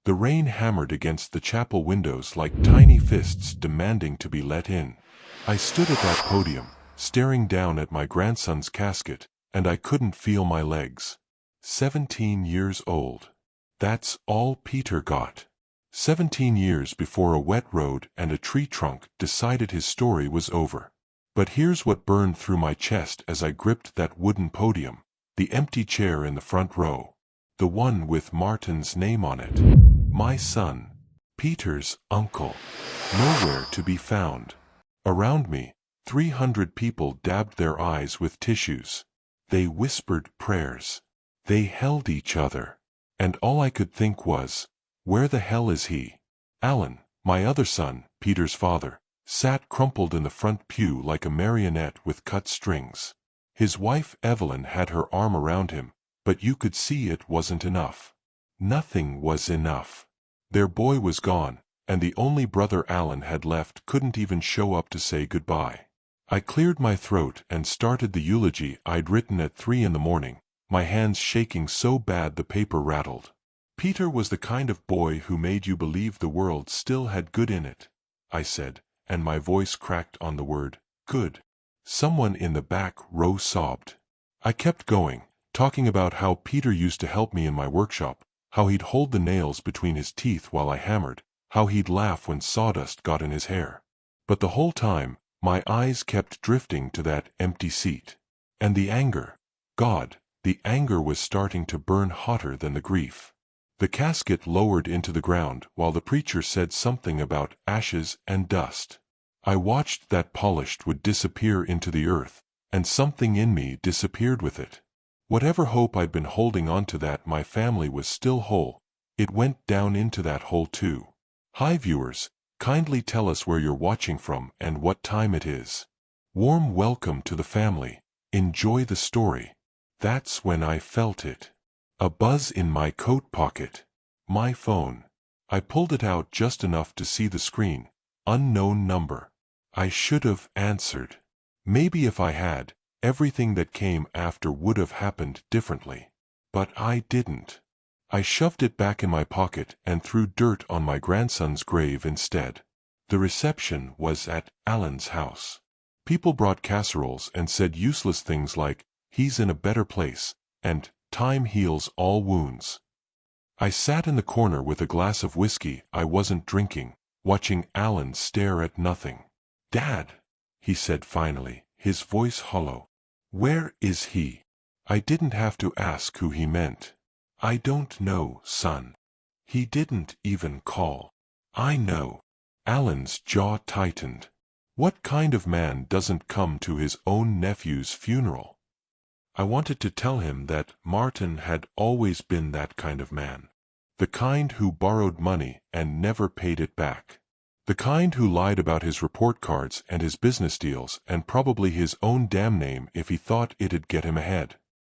The rain hammered against the chapel windows like tiny fists demanding to be let in. I stood at that podium, staring down at my grandson's casket, and I couldn't feel my legs. 17 years old. That's all Peter got. 17 years before a wet road and a tree trunk decided his story was over. But here's what burned through my chest as I gripped that wooden podium, the empty chair in the front row. The one with Martin's name on it. My son. Peter's uncle. Nowhere to be found. Around me, 300 people dabbed their eyes with tissues. They whispered prayers. They held each other. And all I could think was, where the hell is he? Alan, my other son, Peter's father, sat crumpled in the front pew like a marionette with cut strings. His wife Evelyn had her arm around him, but you could see it wasn't enough. Nothing was enough. Their boy was gone, and the only brother Alan had left couldn't even show up to say goodbye. I cleared my throat and started the eulogy I'd written at 3 in the morning, my hands shaking so bad the paper rattled. Peter was the kind of boy who made you believe the world still had good in it, I said, and my voice cracked on the word, good. Someone in the back row sobbed. I kept going, talking about how Peter used to help me in my workshop, how he'd hold the nails between his teeth while I hammered, how he'd laugh when sawdust got in his hair. But the whole time, my eyes kept drifting to that empty seat. And the anger. God, the anger was starting to burn hotter than the grief. The casket lowered into the ground while the preacher said something about ashes and dust. I watched that polished wood disappear into the earth, and something in me disappeared with it. Whatever hope I'd been holding on to that my family was still whole, it went down into that hole too. Hi viewers, kindly tell us where you're watching from and what time it is. Warm welcome to the family. Enjoy the story. That's when I felt it. A buzz in my coat pocket. My phone. I pulled it out just enough to see the screen. Unknown number. I should have answered. Maybe if I had, everything that came after would have happened differently. But I didn't. I shoved it back in my pocket and threw dirt on my grandson's grave instead. The reception was at Alan's house. People brought casseroles and said useless things like, he's in a better place, and time heals all wounds. I sat in the corner with a glass of whiskey I wasn't drinking, watching Alan stare at nothing. Dad, he said finally, his voice hollow. Where is he? I didn't have to ask who he meant. I don't know, son. He didn't even call. I know. Alan's jaw tightened. What kind of man doesn't come to his own nephew's funeral? I wanted to tell him that Martin had always been that kind of man. The kind who borrowed money and never paid it back. The kind who lied about his report cards and his business deals and probably his own damn name if he thought it'd get him ahead.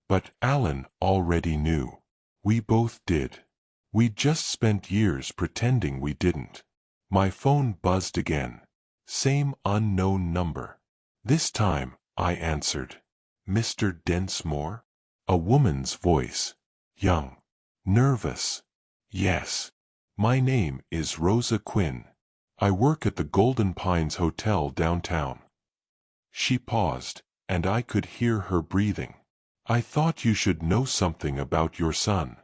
But Alan already knew. We both did. We'd just spent years pretending we didn't. My phone buzzed again. Same unknown number. This time, I answered. Mr. Densmore? A woman's voice. Young. Nervous. Yes. My name is Rosa Quinn. I work at the Golden Pines Hotel downtown. She paused, and I could hear her breathing. I thought you should know something about your son.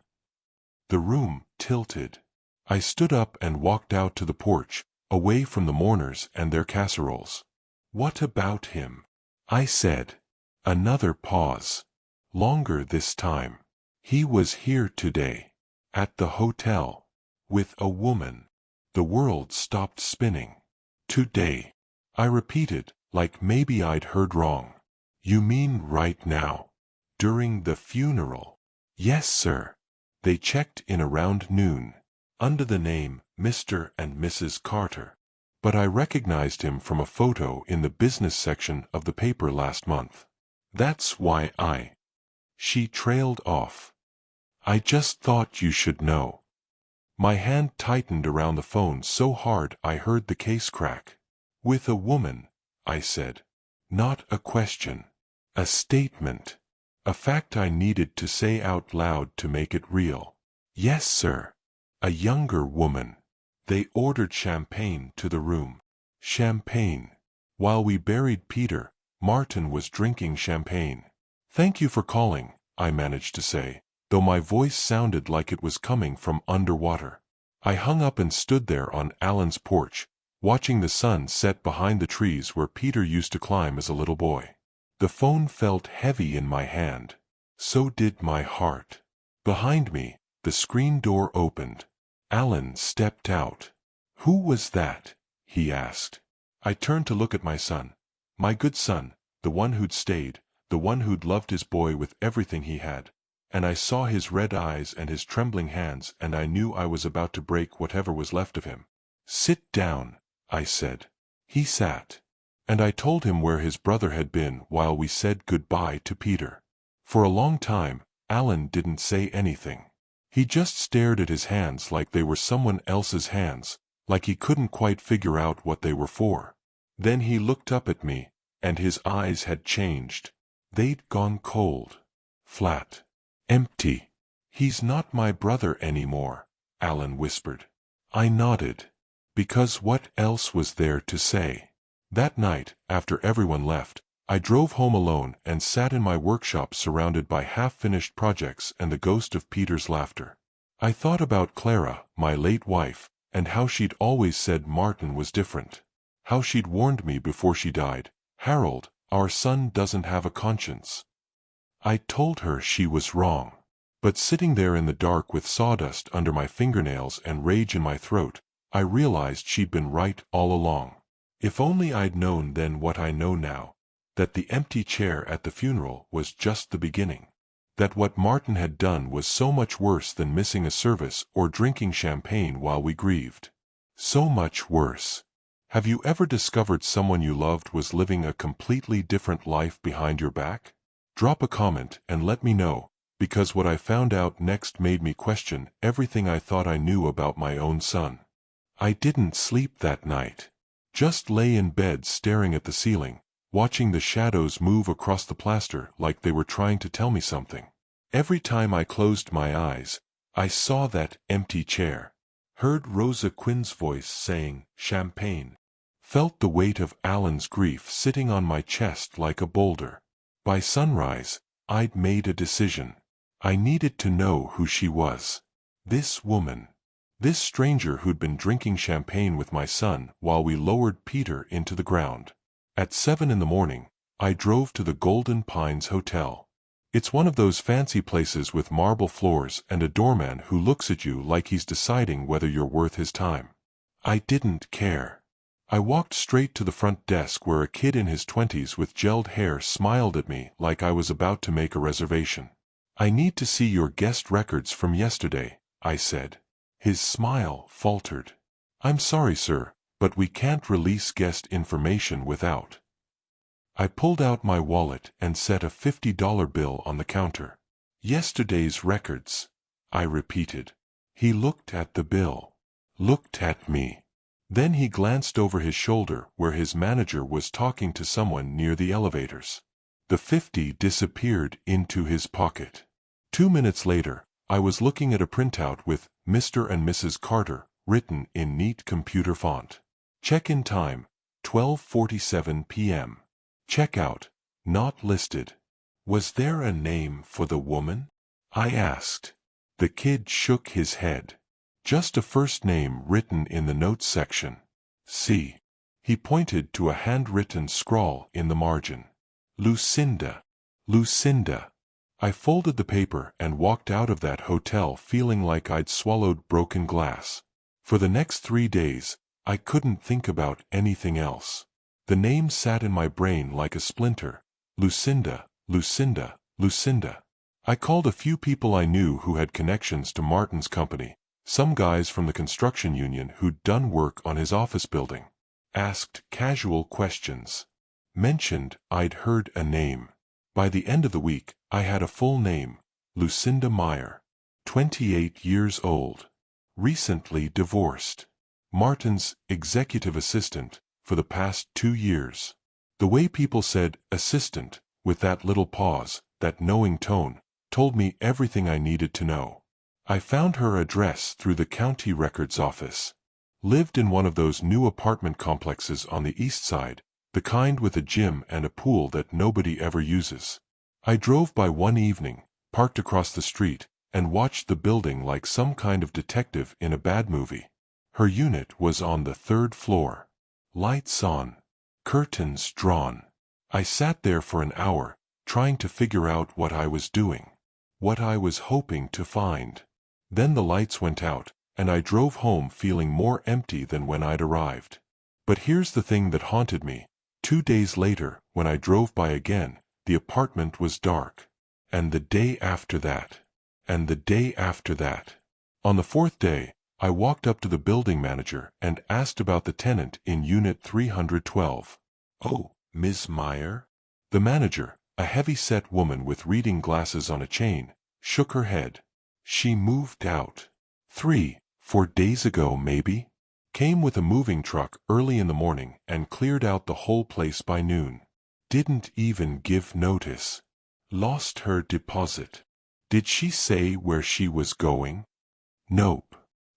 The room tilted. I stood up and walked out to the porch, away from the mourners and their casseroles. What about him? I said. Another pause. Longer this time. He was here today. At the hotel. With a woman. The world stopped spinning. Today. I repeated, like maybe I'd heard wrong. You mean right now? During the funeral? Yes, sir. They checked in around noon. Under the name, Mr. and Mrs. Carter. But I recognized him from a photo in the business section of the paper last month. That's why She trailed off. I just thought you should know. My hand tightened around the phone so hard I heard the case crack. With a woman, I said. Not a question. A statement. A fact I needed to say out loud to make it real. Yes, sir. A younger woman. They ordered champagne to the room. Champagne. While we buried Peter, Martin was drinking champagne. "Thank you for calling," I managed to say, though my voice sounded like it was coming from underwater. I hung up and stood there on Alan's porch, watching the sun set behind the trees where Peter used to climb as a little boy. The phone felt heavy in my hand. So did my heart. Behind me, the screen door opened. Alan stepped out. "Who was that?" he asked. I turned to look at my son. My good son, the one who'd stayed, the one who'd loved his boy with everything he had. And I saw his red eyes and his trembling hands, and I knew I was about to break whatever was left of him. "Sit down," I said. He sat. And I told him where his brother had been while we said goodbye to Peter. For a long time, Alan didn't say anything. He just stared at his hands like they were someone else's hands, like he couldn't quite figure out what they were for. Then he looked up at me, and his eyes had changed. They'd gone cold. Flat. Empty. "He's not my brother anymore," Alan whispered. I nodded. Because what else was there to say? That night, after everyone left, I drove home alone and sat in my workshop surrounded by half-finished projects and the ghost of Peter's laughter. I thought about Clara, my late wife, and how she'd always said Martin was different. How she'd warned me before she died, "Harold, our son doesn't have a conscience." I told her she was wrong. But sitting there in the dark with sawdust under my fingernails and rage in my throat, I realized she'd been right all along. If only I'd known then what I know now, that the empty chair at the funeral was just the beginning. That what Martin had done was so much worse than missing a service or drinking champagne while we grieved. So much worse. Have you ever discovered someone you loved was living a completely different life behind your back? Drop a comment and let me know, because what I found out next made me question everything I thought I knew about my own son. I didn't sleep that night. Just lay in bed staring at the ceiling, watching the shadows move across the plaster like they were trying to tell me something. Every time I closed my eyes, I saw that empty chair. Heard Rosa Quinn's voice saying, "Champagne." Felt the weight of Alan's grief sitting on my chest like a boulder. By sunrise, I'd made a decision. I needed to know who she was. This woman. This stranger who'd been drinking champagne with my son while we lowered Peter into the ground. At 7 in the morning, I drove to the Golden Pines Hotel. It's one of those fancy places with marble floors and a doorman who looks at you like he's deciding whether you're worth his time. I didn't care. I walked straight to the front desk where a kid in his 20s with gelled hair smiled at me like I was about to make a reservation. "I need to see your guest records from yesterday," I said. His smile faltered. "I'm sorry, sir, but we can't release guest information without." I pulled out my wallet and set a $50 bill on the counter. "Yesterday's records," I repeated. He looked at the bill. Looked at me. Then he glanced over his shoulder where his manager was talking to someone near the elevators. The 50 disappeared into his pocket. 2 minutes later, I was looking at a printout with Mr. and Mrs. Carter written in neat computer font. Check-in time, 12:47 p.m. Check-out, not listed. Was there a name for the woman? I asked. The kid shook his head. Just a first name written in the notes section. C. He pointed to a handwritten scrawl in the margin. Lucinda. Lucinda. I folded the paper and walked out of that hotel feeling like I'd swallowed broken glass. For the next 3 days, I couldn't think about anything else. The name sat in my brain like a splinter. Lucinda, Lucinda, Lucinda. I called a few people I knew who had connections to Martin's company. Some guys from the construction union who'd done work on his office building. Asked casual questions. Mentioned I'd heard a name. By the end of the week, I had a full name, Lucinda Meyer. 28 years old. Recently divorced. Martin's executive assistant for the past 2 years. The way people said assistant, with that little pause, that knowing tone, told me everything I needed to know. I found her address through the county records office. Lived in one of those new apartment complexes on the east side, the kind with a gym and a pool that nobody ever uses. I drove by one evening, parked across the street, and watched the building like some kind of detective in a bad movie. Her unit was on the 3rd floor. Lights on. Curtains drawn. I sat there for an hour, trying to figure out what I was doing. What I was hoping to find. Then the lights went out, and I drove home feeling more empty than when I'd arrived. But here's the thing that haunted me. 2 days later, when I drove by again, the apartment was dark. And the day after that. And the day after that. On the 4th day, I walked up to the building manager and asked about the tenant in Unit 312. "Oh, Ms. Meyer?" The manager, a heavy-set woman with reading glasses on a chain, shook her head. "She moved out. 3-4 days ago, maybe. Came with a moving truck early in the morning and cleared out the whole place by noon. Didn't even give notice. Lost her deposit." "Did she say where she was going?" "Nope.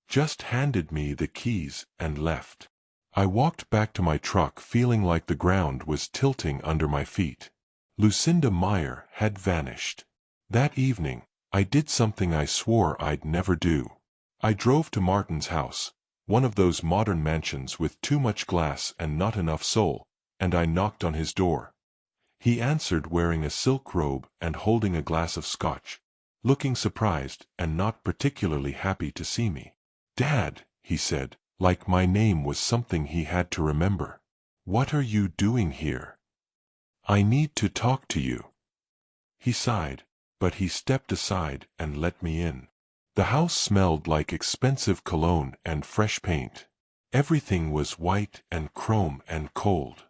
Just handed me the keys and left." I walked back to my truck feeling like the ground was tilting under my feet. Lucinda Meyer had vanished. That evening, I did something I swore I'd never do. I drove to Martin's house, one of those modern mansions with too much glass and not enough soul, and I knocked on his door. He answered wearing a silk robe and holding a glass of scotch, looking surprised and not particularly happy to see me. "Dad," he said, like my name was something he had to remember. "What are you doing here? I need to talk to you." He sighed, but he stepped aside and let me in. The house smelled like expensive cologne and fresh paint. Everything was white and chrome and cold.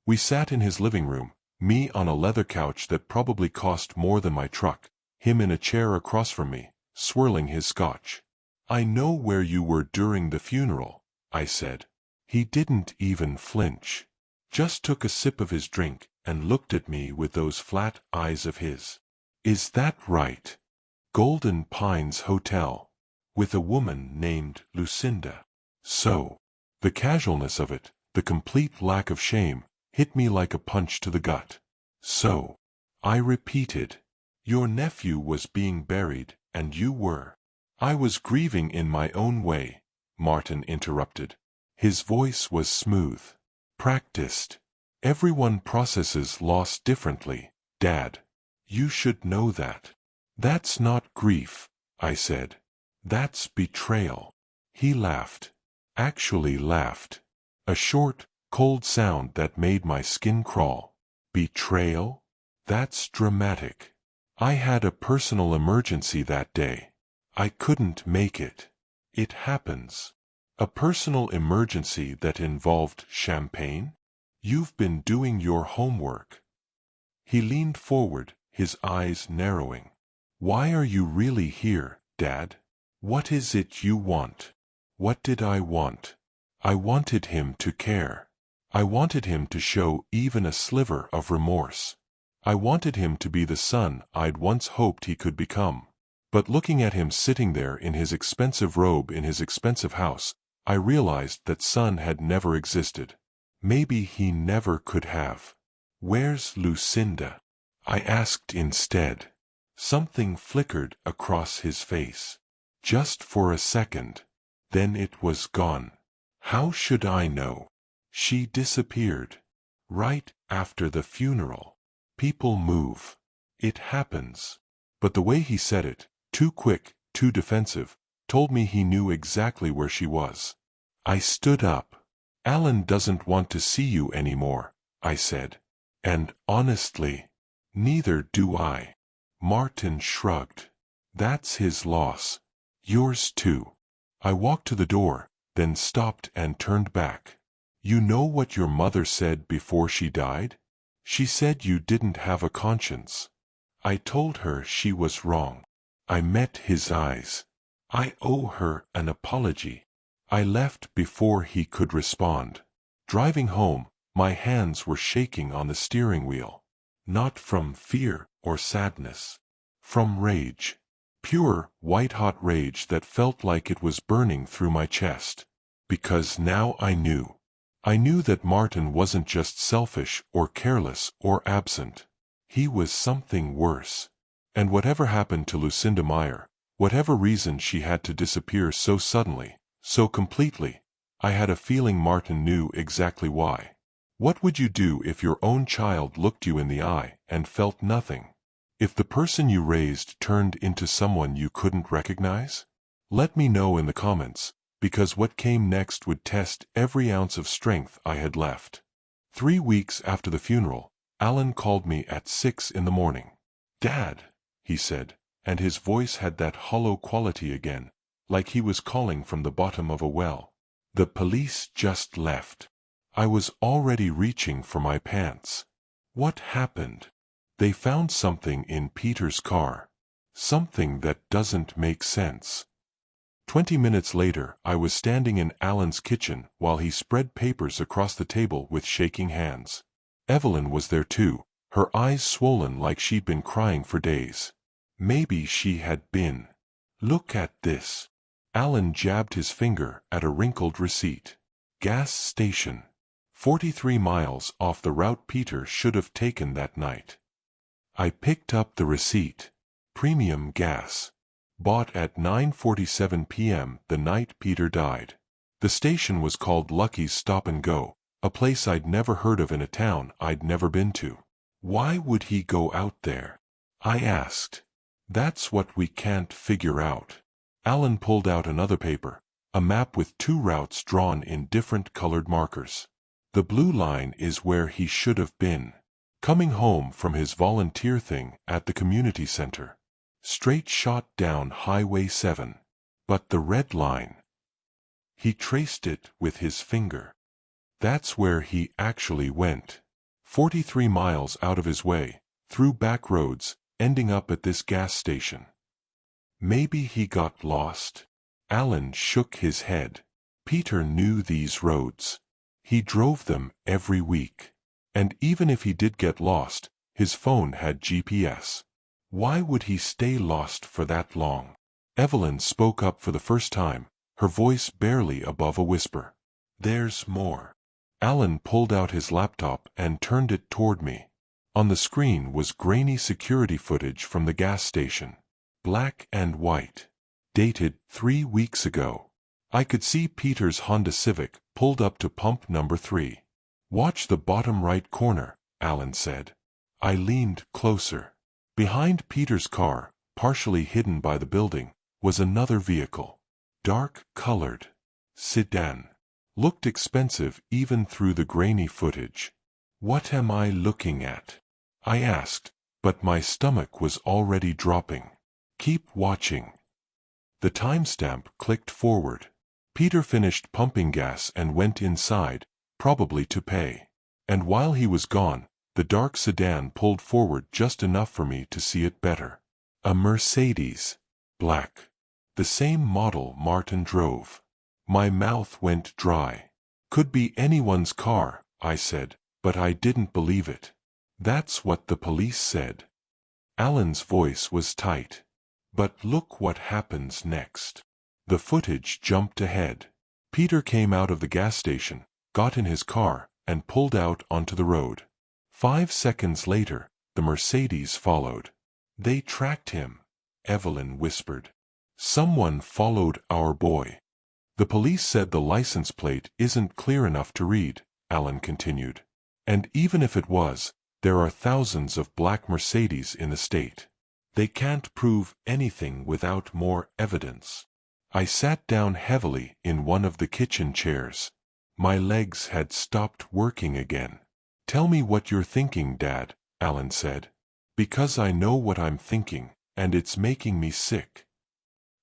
We sat in his living room, me on a leather couch that probably cost more than my truck, him in a chair across from me, swirling his scotch. "I know where you were during the funeral," I said. He didn't even flinch. Just took a sip of his drink and looked at me with those flat eyes of his. "Is that right? Golden Pines Hotel. With a woman named Lucinda." So, the casualness of it, the complete lack of shame, hit me like a punch to the gut. "So," I repeated, "your nephew was being buried, and you were." "I was grieving in my own way," Martin interrupted. His voice was smooth. "Practiced. Everyone processes loss differently, Dad. You should know that." "That's not grief," I said. "That's betrayal." He laughed. Actually laughed. A short, cold sound that made my skin crawl. "Betrayal? That's dramatic. I had a personal emergency that day. I couldn't make it. It happens." "A personal emergency that involved champagne? You've been doing your homework." He leaned forward, his eyes narrowing. "Why are you really here, Dad? What is it you want?" What did I want? I wanted him to care. I wanted him to show even a sliver of remorse. I wanted him to be the son I'd once hoped he could become. But looking at him sitting there in his expensive robe in his expensive house, I realized that son had never existed. Maybe he never could have. "Where's Lucinda?" I asked instead. Something flickered across his face. Just for a second. Then it was gone. How should I know? She disappeared. Right after the funeral. People move. It happens. But the way he said it, too quick, too defensive, told me he knew exactly where she was. I stood up. "Alan doesn't want to see you anymore," I said. "And honestly, neither do I." Martin shrugged. "That's his loss. Yours too." I walked to the door, then stopped and turned back. "You know what your mother said before she died? She said you didn't have a conscience." I told her she was wrong. I met his eyes. I owe her an apology. I left before he could respond. Driving home, my hands were shaking on the steering wheel. Not from fear or sadness. From rage. Pure, white-hot rage that felt like it was burning through my chest. Because now I knew. I knew that Martin wasn't just selfish or careless or absent. He was something worse. And whatever happened to Lucinda Meyer, whatever reason she had to disappear so suddenly, so completely, I had a feeling Martin knew exactly why. What would you do if your own child looked you in the eye and felt nothing? If the person you raised turned into someone you couldn't recognize? Let me know in the comments, because what came next would test every ounce of strength I had left. 3 weeks after the funeral, Alan called me at 6 in the morning. "Dad," he said, and his voice had that hollow quality again, like he was calling from the bottom of a well. "The police just left." I was already reaching for my pants. What happened? "They found something in Peter's car. Something that doesn't make sense." 20 minutes later, I was standing in Alan's kitchen while he spread papers across the table with shaking hands. Evelyn was there too, her eyes swollen like she'd been crying for days. Maybe she had been. "Look at this." Alan jabbed his finger at a wrinkled receipt. "Gas station. 43 miles off the route Peter should have taken that night." I picked up the receipt. Premium gas. Bought at 9:47 p.m. the night Peter died. The station was called Lucky's Stop and Go, a place I'd never heard of in a town I'd never been to. Why would he go out there? I asked. "That's what we can't figure out." Alan pulled out another paper, a map with 2 routes drawn in different colored markers. "The blue line is where he should have been. Coming home from his volunteer thing at the community center. Straight shot down Highway 7. But the red line." He traced it with his finger. "That's where he actually went. 43 miles out of his way, through back roads, ending up at this gas station." "Maybe he got lost?" Alan shook his head. "Peter knew these roads. He drove them every week. And even if he did get lost, his phone had GPS. Why would he stay lost for that long?" Evelyn spoke up for the first time, her voice barely above a whisper. "There's more." Alan pulled out his laptop and turned it toward me. On the screen was grainy security footage from the gas station. Black and white. Dated 3 weeks ago. I could see Peter's Honda Civic pulled up to pump number 3. "Watch the bottom right corner," Alan said. I leaned closer. Behind Peter's car, partially hidden by the building, was another vehicle. Dark-colored. Sedan. Looked expensive even through the grainy footage. "What am I looking at?" I asked, but my stomach was already dropping. "Keep watching." The timestamp clicked forward. Peter finished pumping gas and went inside, probably to pay. And while he was gone, the dark sedan pulled forward just enough for me to see it better. A Mercedes. Black. The same model Martin drove. My mouth went dry. "Could be anyone's car," I said, but I didn't believe it. "That's what the police said." Alan's voice was tight. "But look what happens next." The footage jumped ahead. Peter came out of the gas station, got in his car, and pulled out onto the road. 5 seconds later, the Mercedes followed. "They tracked him," Evelyn whispered. "Someone followed our boy." "The police said the license plate isn't clear enough to read," Alan continued. "And even if it was, there are thousands of black Mercedes in the state. They can't prove anything without more evidence." I sat down heavily in one of the kitchen chairs. My legs had stopped working again. "Tell me what you're thinking, Dad," Alan said. "Because I know what I'm thinking, and it's making me sick."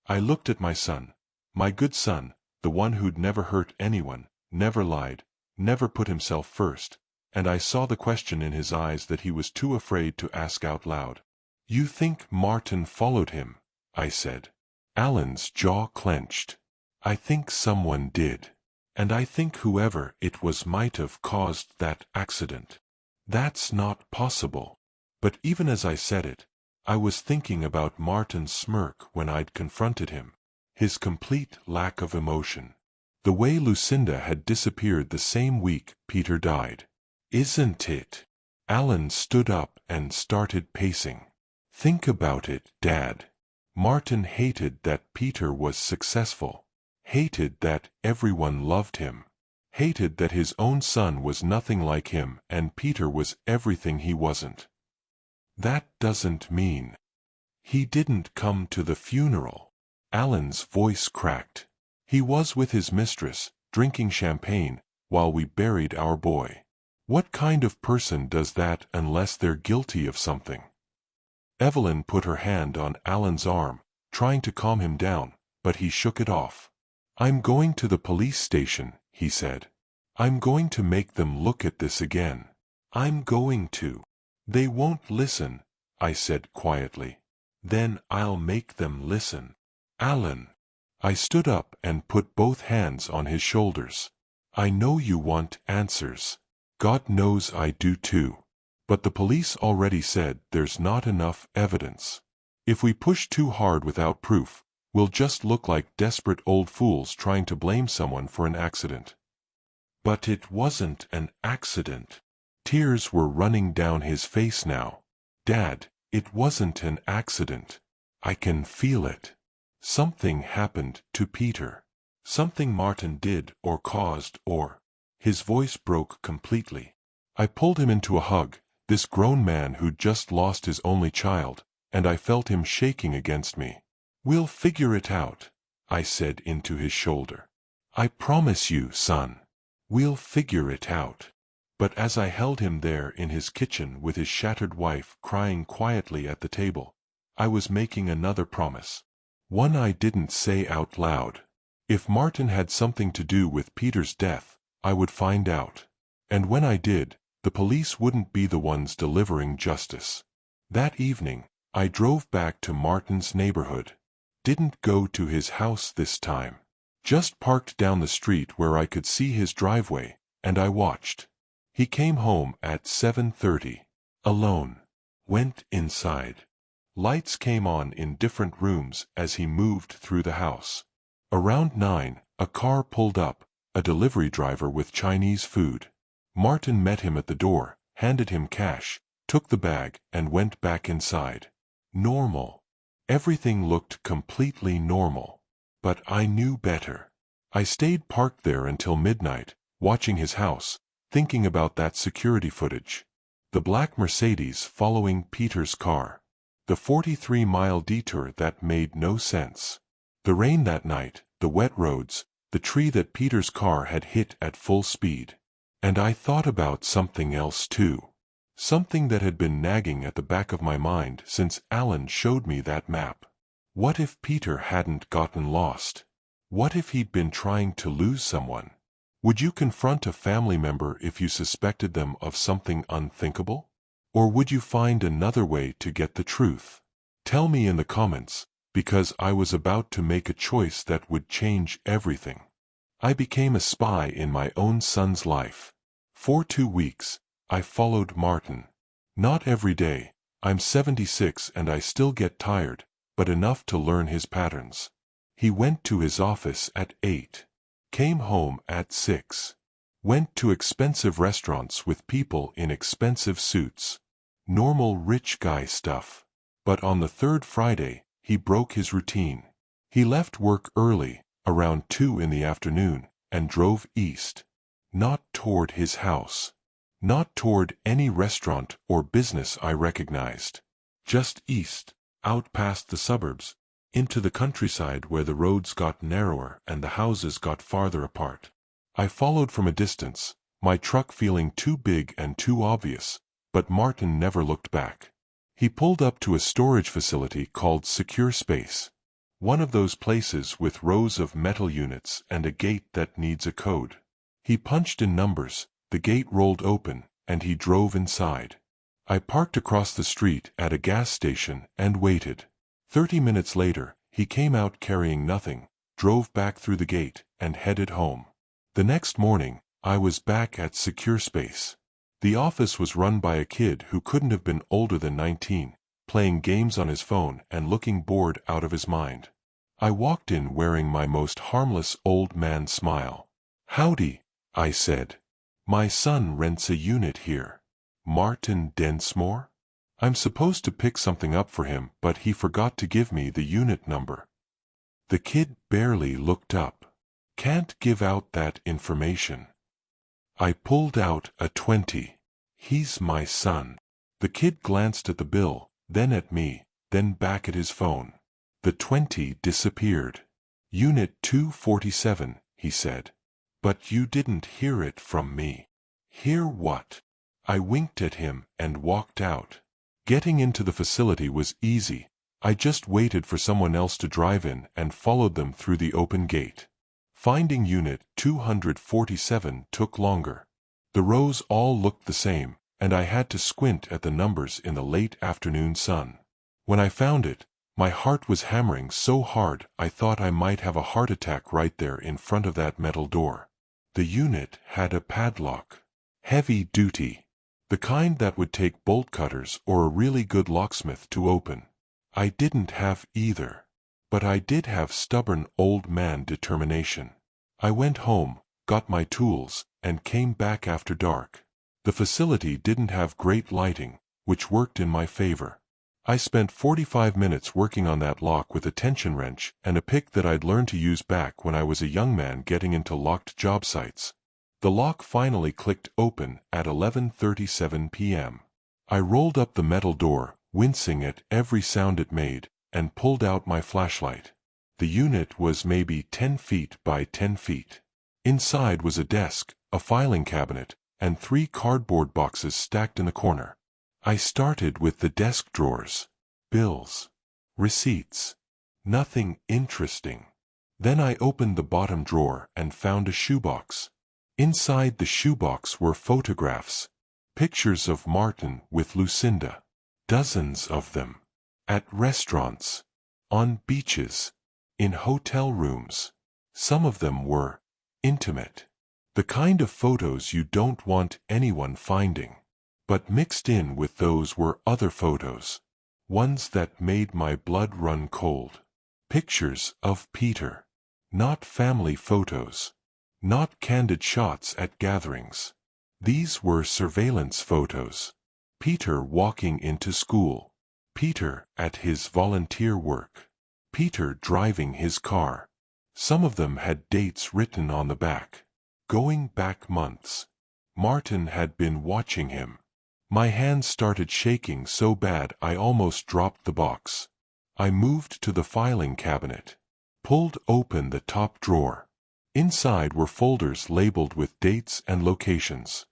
I looked at my son, my good son, the one who'd never hurt anyone, never lied, never put himself first, and I saw the question in his eyes that he was too afraid to ask out loud. "You think Martin followed him?" I said. Alan's jaw clenched. "I think someone did. And I think whoever it was might have caused that accident." "That's not possible." But even as I said it, I was thinking about Martin's smirk when I'd confronted him. His complete lack of emotion. The way Lucinda had disappeared the same week Peter died. Isn't it? Alan stood up and started pacing. Think about it, Dad. Martin hated that Peter was successful. Hated that everyone loved him. Hated that his own son was nothing like him and Peter was everything he wasn't. That doesn't mean. He didn't come to the funeral. Alan's voice cracked. He was with his mistress, drinking champagne, while we buried our boy. What kind of person does that unless they're guilty of something? Evelyn put her hand on Alan's arm, trying to calm him down, but he shook it off. I'm going to the police station, he said. I'm going to make them look at this again. I'm going to. They won't listen, I said quietly. Then I'll make them listen. Alan. I stood up and put both hands on his shoulders. I know you want answers. God knows I do too. But the police already said there's not enough evidence. If we push too hard without proof, we'll just look like desperate old fools trying to blame someone for an accident. But it wasn't an accident. Tears were running down his face now. Dad, it wasn't an accident. I can feel it. Something happened to Peter. Something Martin did or caused or... His voice broke completely. I pulled him into a hug, this grown man who'd just lost his only child, and I felt him shaking against me. We'll figure it out, I said into his shoulder. I promise you, son. We'll figure it out. But as I held him there in his kitchen with his shattered wife crying quietly at the table, I was making another promise. One I didn't say out loud. If Martin had something to do with Peter's death, I would find out. And when I did, the police wouldn't be the ones delivering justice. That evening, I drove back to Martin's neighborhood. Didn't go to his house this time. Just parked down the street where I could see his driveway, and I watched. He came home at 7:30. Alone. Went inside. Lights came on in different rooms as he moved through the house. Around 9, a car pulled up, a delivery driver with Chinese food. Martin met him at the door, handed him cash, took the bag, and went back inside. Normal. Everything looked completely normal. But I knew better. I stayed parked there until midnight, watching his house, thinking about that security footage. The black Mercedes following Peter's car. The 43-mile detour that made no sense. The rain that night, the wet roads, the tree that Peter's car had hit at full speed. And I thought about something else too. Something that had been nagging at the back of my mind since Alan showed me that map. What if Peter hadn't gotten lost? What if he'd been trying to lose someone? Would you confront a family member if you suspected them of something unthinkable? Or would you find another way to get the truth? Tell me in the comments, because I was about to make a choice that would change everything. I became a spy in my own son's life. For 2 weeks, I followed Martin. Not every day. I'm 76 and I still get tired, but enough to learn his patterns. He went to his office at 8. Came home at 6. Went to expensive restaurants with people in expensive suits. Normal rich guy stuff. But on the third Friday, he broke his routine. He left work early, around 2 in the afternoon, and drove east. Not toward his house. Not toward any restaurant or business I recognized. Just east, out past the suburbs, into the countryside where the roads got narrower and the houses got farther apart. I followed from a distance, my truck feeling too big and too obvious, but Martin never looked back. He pulled up to a storage facility called Secure Space. One of those places with rows of metal units and a gate that needs a code. He punched in numbers, the gate rolled open, and he drove inside. I parked across the street at a gas station and waited. 30 minutes later, he came out carrying nothing, drove back through the gate, and headed home. The next morning, I was back at Secure Space. The office was run by a kid who couldn't have been older than 19, playing games on his phone and looking bored out of his mind. I walked in wearing my most harmless old man smile. "Howdy," I said. "My son rents a unit here. Martin Densmore? I'm supposed to pick something up for him, but he forgot to give me the unit number." The kid barely looked up. "Can't give out that information." I pulled out a 20. "He's my son." The kid glanced at the bill, then at me, then back at his phone. The 20 disappeared. "Unit 247, he said. "But you didn't hear it from me." "Hear what?" I winked at him and walked out. Getting into the facility was easy. I just waited for someone else to drive in and followed them through the open gate. Finding Unit 247 took longer. The rows all looked the same, and I had to squint at the numbers in the late afternoon sun. When I found it, my heart was hammering so hard I thought I might have a heart attack right there in front of that metal door. The unit had a padlock. Heavy duty. The kind that would take bolt cutters or a really good locksmith to open. I didn't have either. But I did have stubborn old man determination. I went home, got my tools, and came back after dark. The facility didn't have great lighting, which worked in my favor. I spent 45 minutes working on that lock with a tension wrench and a pick that I'd learned to use back when I was a young man getting into locked job sites. The lock finally clicked open at 11:37 p.m. I rolled up the metal door, wincing at every sound it made, and pulled out my flashlight. The unit was maybe 10 feet by 10 feet. Inside was a desk, a filing cabinet, and 3 cardboard boxes stacked in the corner. I started with the desk drawers. Bills. Receipts. Nothing interesting. Then I opened the bottom drawer and found a shoebox. Inside the shoebox were photographs. Pictures of Martin with Lucinda. Dozens of them. At restaurants. On beaches. In hotel rooms. Some of them were intimate. The kind of photos you don't want anyone finding. But mixed in with those were other photos. Ones that made my blood run cold. Pictures of Peter. Not family photos. Not candid shots at gatherings. These were surveillance photos. Peter walking into school. Peter at his volunteer work. Peter driving his car. Some of them had dates written on the back. Going back months. Martin had been watching him. My hands started shaking so bad I almost dropped the box. I moved to the filing cabinet. Pulled open the top drawer. Inside were folders labeled with dates and locations.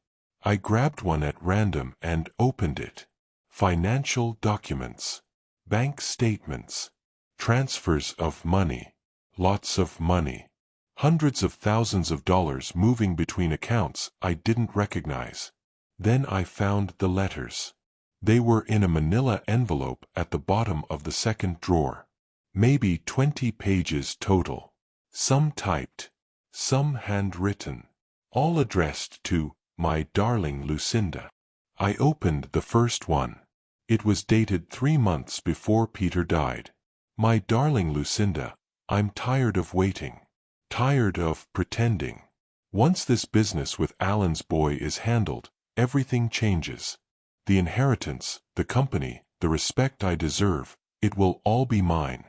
I grabbed one at random and opened it. Financial documents. Bank statements. Transfers of money. Lots of money. Hundreds of thousands of dollars moving between accounts I didn't recognize. Then I found the letters. They were in a manila envelope at the bottom of the second drawer. Maybe 20 pages total. Some typed. Some handwritten. All addressed to "My darling Lucinda." I opened the first one. It was dated 3 months before Peter died. "My darling Lucinda, I'm tired of waiting. Tired of pretending. Once this business with Alan's boy is handled, everything changes. The inheritance, the company, the respect I deserve, it will all be mine.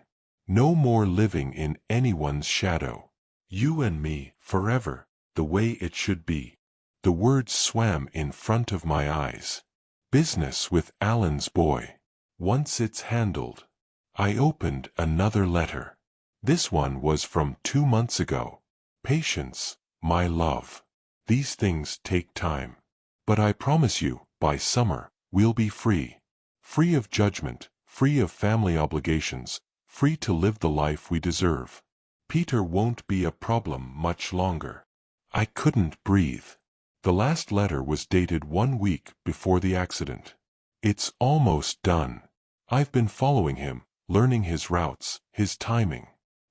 No more living in anyone's shadow. You and me, forever, the way it should be." The words swam in front of my eyes. Business with Alan's boy. Once it's handled. I opened another letter. This one was from 2 months ago. "Patience, my love. These things take time. But I promise you, by summer, we'll be free. Free of judgment, free of family obligations, free to live the life we deserve. Peter won't be a problem much longer." I couldn't breathe. The last letter was dated 1 week before the accident. It's almost done. I've been following him, learning his routes, his timing.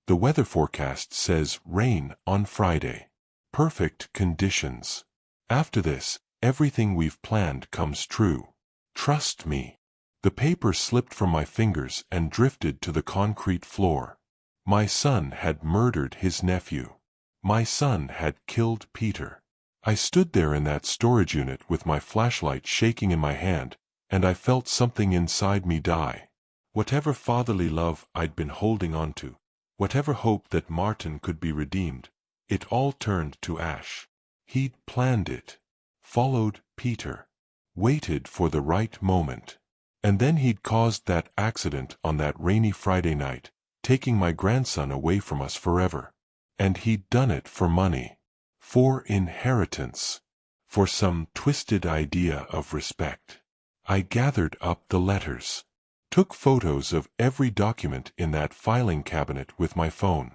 The weather forecast says rain on Friday. Perfect conditions. After this, everything we've planned comes true. Trust me. The paper slipped from my fingers and drifted to the concrete floor. My son had murdered his nephew. My son had killed Peter. I stood there in that storage unit with my flashlight shaking in my hand, and I felt something inside me die. Whatever fatherly love I'd been holding on to, whatever hope that Martin could be redeemed, it all turned to ash. He'd planned it, followed Peter, waited for the right moment. And then he'd caused that accident on that rainy Friday night, taking my grandson away from us forever. And he'd done it for money, for inheritance, for some twisted idea of respect. I gathered up the letters, took photos of every document in that filing cabinet with my phone,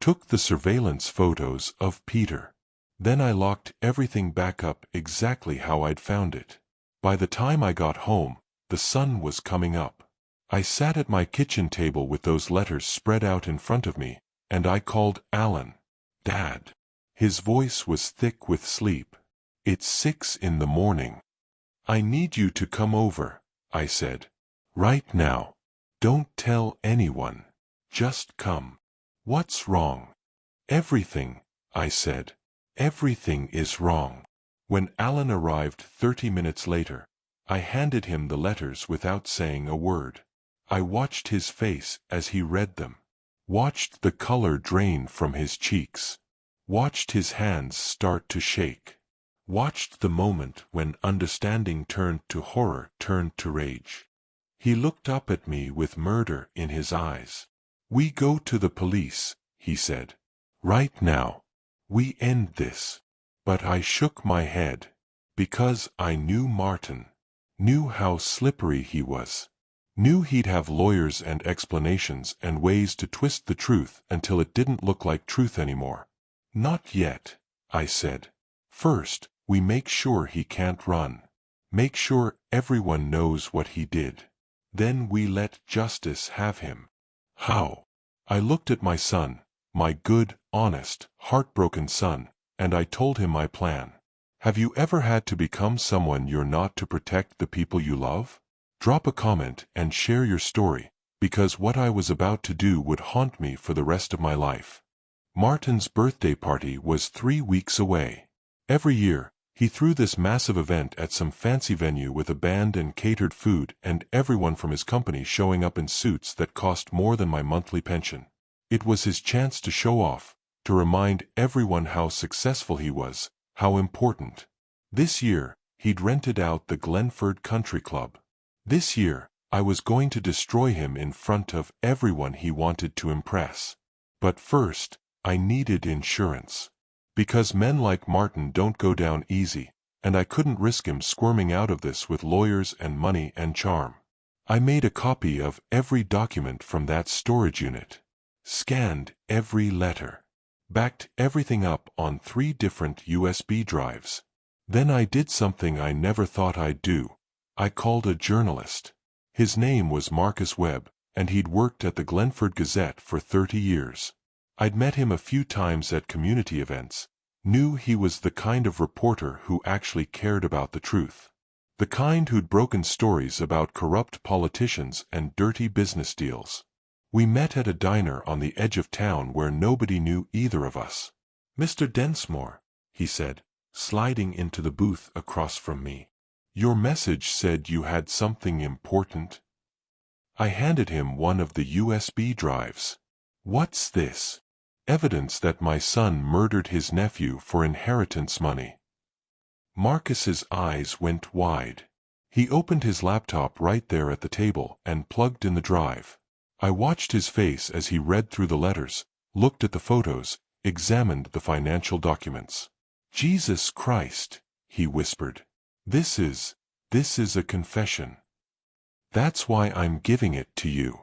took the surveillance photos of Peter. Then I locked everything back up exactly how I'd found it. By the time I got home, the sun was coming up. I sat at my kitchen table with those letters spread out in front of me, and I called Alan. Dad. His voice was thick with sleep. It's 6 in the morning. I need you to come over, I said. Right now. Don't tell anyone. Just come. What's wrong? Everything, I said. Everything is wrong. When Alan arrived 30 minutes later, I handed him the letters without saying a word. I watched his face as he read them, watched the color drain from his cheeks, watched his hands start to shake, watched the moment when understanding turned to horror, turned to rage. He looked up at me with murder in his eyes. We go to the police, he said. Right now. We end this. But I shook my head, because I knew Martin. Knew how slippery he was. Knew he'd have lawyers and explanations and ways to twist the truth until it didn't look like truth anymore. Not yet, I said. First, we make sure he can't run. Make sure everyone knows what he did. Then we let justice have him. How? I looked at my son, my good, honest, heartbroken son, and I told him my plan. Have you ever had to become someone you're not to protect the people you love? Drop a comment and share your story, because what I was about to do would haunt me for the rest of my life. Martin's birthday party was 3 weeks away. Every year, he threw this massive event at some fancy venue with a band and catered food and everyone from his company showing up in suits that cost more than my monthly pension. It was his chance to show off, to remind everyone how successful he was, how important. This year, he'd rented out the Glenford Country Club. This year, I was going to destroy him in front of everyone he wanted to impress. But first, I needed insurance. Because men like Martin don't go down easy, and I couldn't risk him squirming out of this with lawyers and money and charm. I made a copy of every document from that storage unit. Scanned every letter. Backed everything up on 3 different USB drives. Then I did something I never thought I'd do. I called a journalist. His name was Marcus Webb, and he'd worked at the Glenford Gazette for 30 years. I'd met him a few times at community events, knew he was the kind of reporter who actually cared about the truth. The kind who'd broken stories about corrupt politicians and dirty business deals. We met at a diner on the edge of town where nobody knew either of us. Mr. Densmore, he said, sliding into the booth across from me. Your message said you had something important. I handed him one of the USB drives. What's this? Evidence that my son murdered his nephew for inheritance money. Marcus's eyes went wide. He opened his laptop right there at the table and plugged in the drive. I watched his face as he read through the letters, looked at the photos, examined the financial documents. Jesus Christ, he whispered. This is a confession. That's why I'm giving it to you.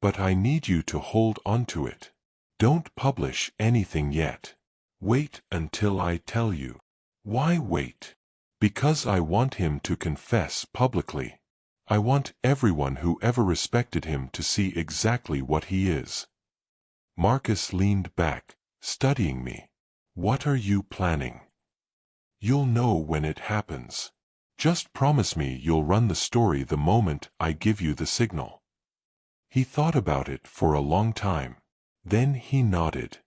But I need you to hold on to it. Don't publish anything yet. Wait until I tell you. Why wait? Because I want him to confess publicly. I want everyone who ever respected him to see exactly what he is. Marcus leaned back, studying me. What are you planning? You'll know when it happens. Just promise me you'll run the story the moment I give you the signal." He thought about it for a long time. Then he nodded.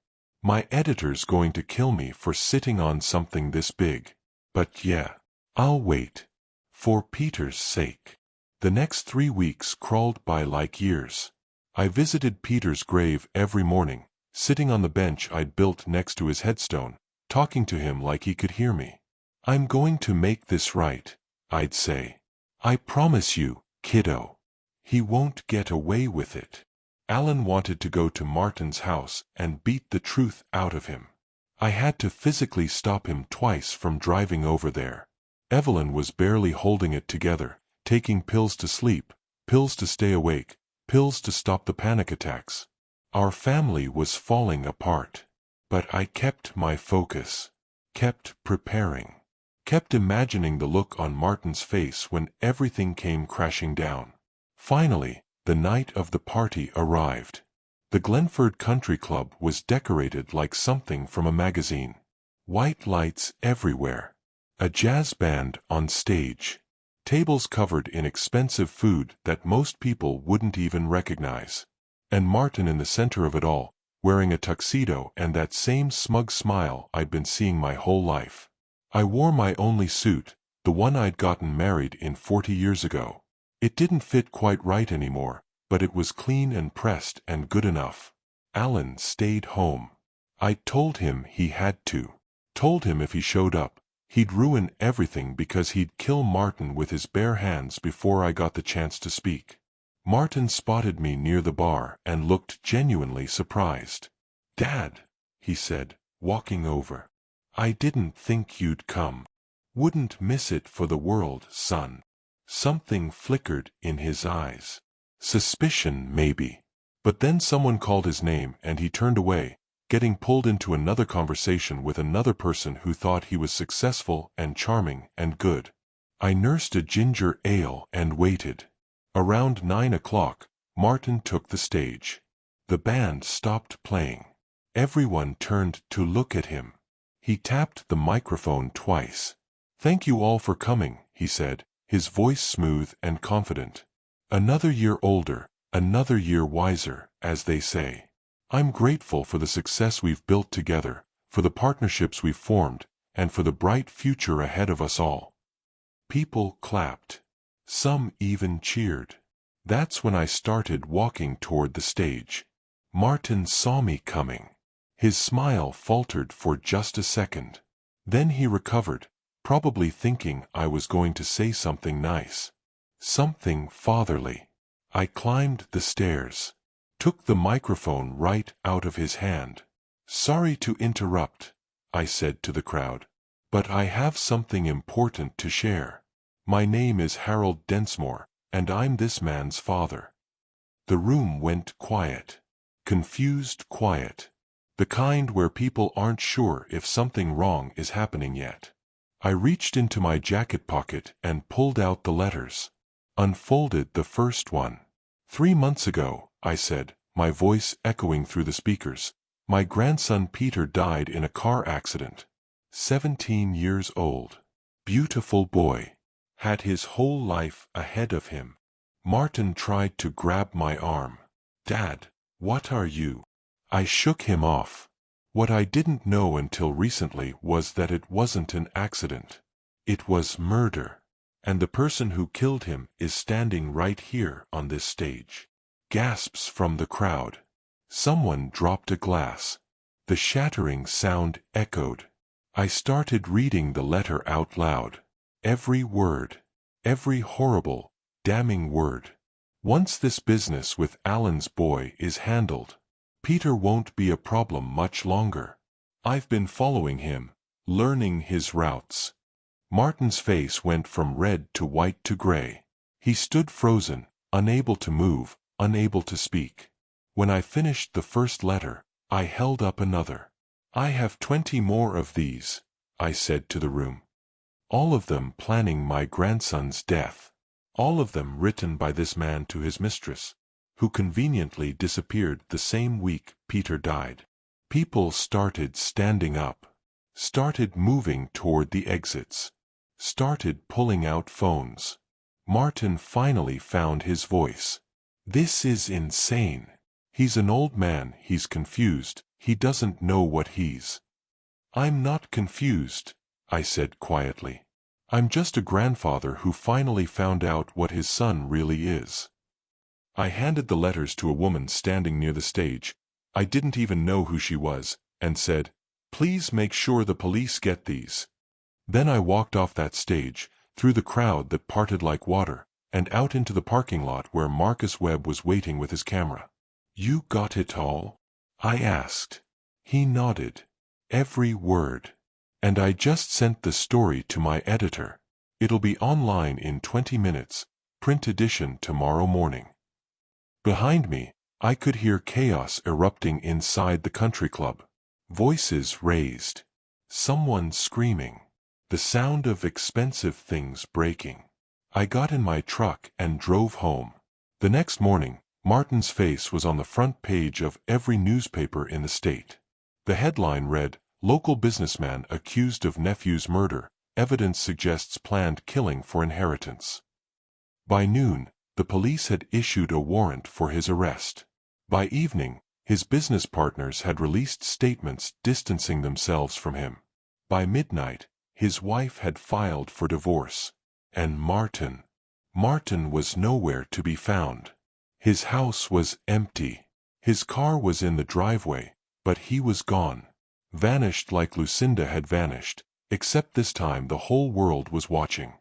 "My editor's going to kill me for sitting on something this big. But yeah, I'll wait. For Peter's sake." The next 3 weeks crawled by like years. I visited Peter's grave every morning, sitting on the bench I'd built next to his headstone, talking to him like he could hear me. "I'm going to make this right," I'd say. "I promise you, kiddo. He won't get away with it." Alan wanted to go to Martin's house and beat the truth out of him. I had to physically stop him twice from driving over there. Evelyn was barely holding it together, taking pills to sleep, pills to stay awake, pills to stop the panic attacks. Our family was falling apart. But I kept my focus, kept preparing, kept imagining the look on Martin's face when everything came crashing down. Finally, the night of the party arrived. The Glenford Country Club was decorated like something from a magazine. White lights everywhere. A jazz band on stage. Tables covered in expensive food that most people wouldn't even recognize. And Martin in the center of it all, wearing a tuxedo and that same smug smile I'd been seeing my whole life. I wore my only suit, the one I'd gotten married in 40 years ago. It didn't fit quite right anymore, but it was clean and pressed and good enough. Alan stayed home. I told him he had to. Told him if he showed up, he'd ruin everything because he'd kill Martin with his bare hands before I got the chance to speak. Martin spotted me near the bar and looked genuinely surprised. "Dad," he said, walking over. "I didn't think you'd come. Wouldn't miss it for the world, son." Something flickered in his eyes. Suspicion, maybe. But then someone called his name and he turned away, getting pulled into another conversation with another person who thought he was successful and charming and good. I nursed a ginger ale and waited. Around 9 o'clock, Martin took the stage. The band stopped playing. Everyone turned to look at him. He tapped the microphone twice. "Thank you all for coming," he said, his voice smooth and confident. "Another year older, another year wiser, as they say. I'm grateful for the success we've built together, for the partnerships we've formed, and for the bright future ahead of us all." People clapped. Some even cheered. That's when I started walking toward the stage. Martin saw me coming. His smile faltered for just a second. Then he recovered, probably thinking I was going to say something nice. Something fatherly. I climbed the stairs. Took the microphone right out of his hand. "Sorry to interrupt," I said to the crowd, "but I have something important to share. My name is Harold Densmore, and I'm this man's father." The room went quiet. Confused quiet. The kind where people aren't sure if something wrong is happening yet. I reached into my jacket pocket and pulled out the letters. Unfolded the first one. 3 months ago," I said, my voice echoing through the speakers, "my grandson Peter died in a car accident. 17 years old. Beautiful boy. Had his whole life ahead of him." Martin tried to grab my arm. "Dad, what are you?" I shook him off. What I didn't know until recently was that it wasn't an accident. It was murder. And the person who killed him is standing right here on this stage. Gasps from the crowd. Someone dropped a glass. The shattering sound echoed. I started reading the letter out loud. Every word. Every horrible, damning word. "Once this business with Alan's boy is handled, Peter won't be a problem much longer. I've been following him, learning his routes." Martin's face went from red to white to gray. He stood frozen, unable to move, unable to speak. When I finished the first letter, I held up another. "I have 20 more of these," I said to the room. All of them planning my grandson's death. All of them written by this man to his mistress, who conveniently disappeared the same week Peter died. People started standing up. Started moving toward the exits. started pulling out phones. Martin finally found his voice. "This is insane. He's an old man, he's confused, he doesn't know what he's—" "I'm not confused," I said quietly. "I'm just a grandfather who finally found out what his son really is." I handed the letters to a woman standing near the stage. I didn't even know who she was, and said, "Please make sure the police get these." Then I walked off that stage, through the crowd that parted like water, and out into the parking lot where Marcus Webb was waiting with his camera. "You got it all?" I asked. He nodded. "Every word. And I just sent the story to my editor. It'll be online in 20 minutes, print edition tomorrow morning." Behind me, I could hear chaos erupting inside the country club. Voices raised. Someone screaming. The sound of expensive things breaking. I got in my truck and drove home. The next morning, Martin's face was on the front page of every newspaper in the state. The headline read, "Local businessman accused of nephew's murder. Evidence suggests planned killing for inheritance." By noon, the police had issued a warrant for his arrest. By evening, his business partners had released statements distancing themselves from him. By midnight, his wife had filed for divorce. And Martin was nowhere to be found. His house was empty. His car was in the driveway, but he was gone. Vanished like Lucinda had vanished, except this time the whole world was watching.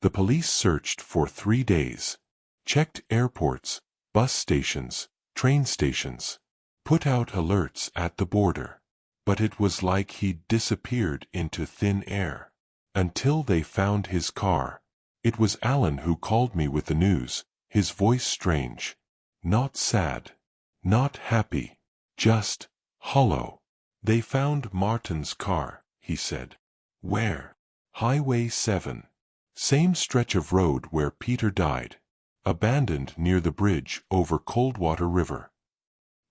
The police searched for 3 days. Checked airports, bus stations, train stations. Put out alerts at the border. But it was like he'd disappeared into thin air. Until they found his car. It was Alan who called me with the news, his voice strange. Not sad. Not happy. Just hollow. "They found Martin's car," he said. "Where?" "Highway 7. Same stretch of road where Peter died. Abandoned near the bridge over Coldwater River."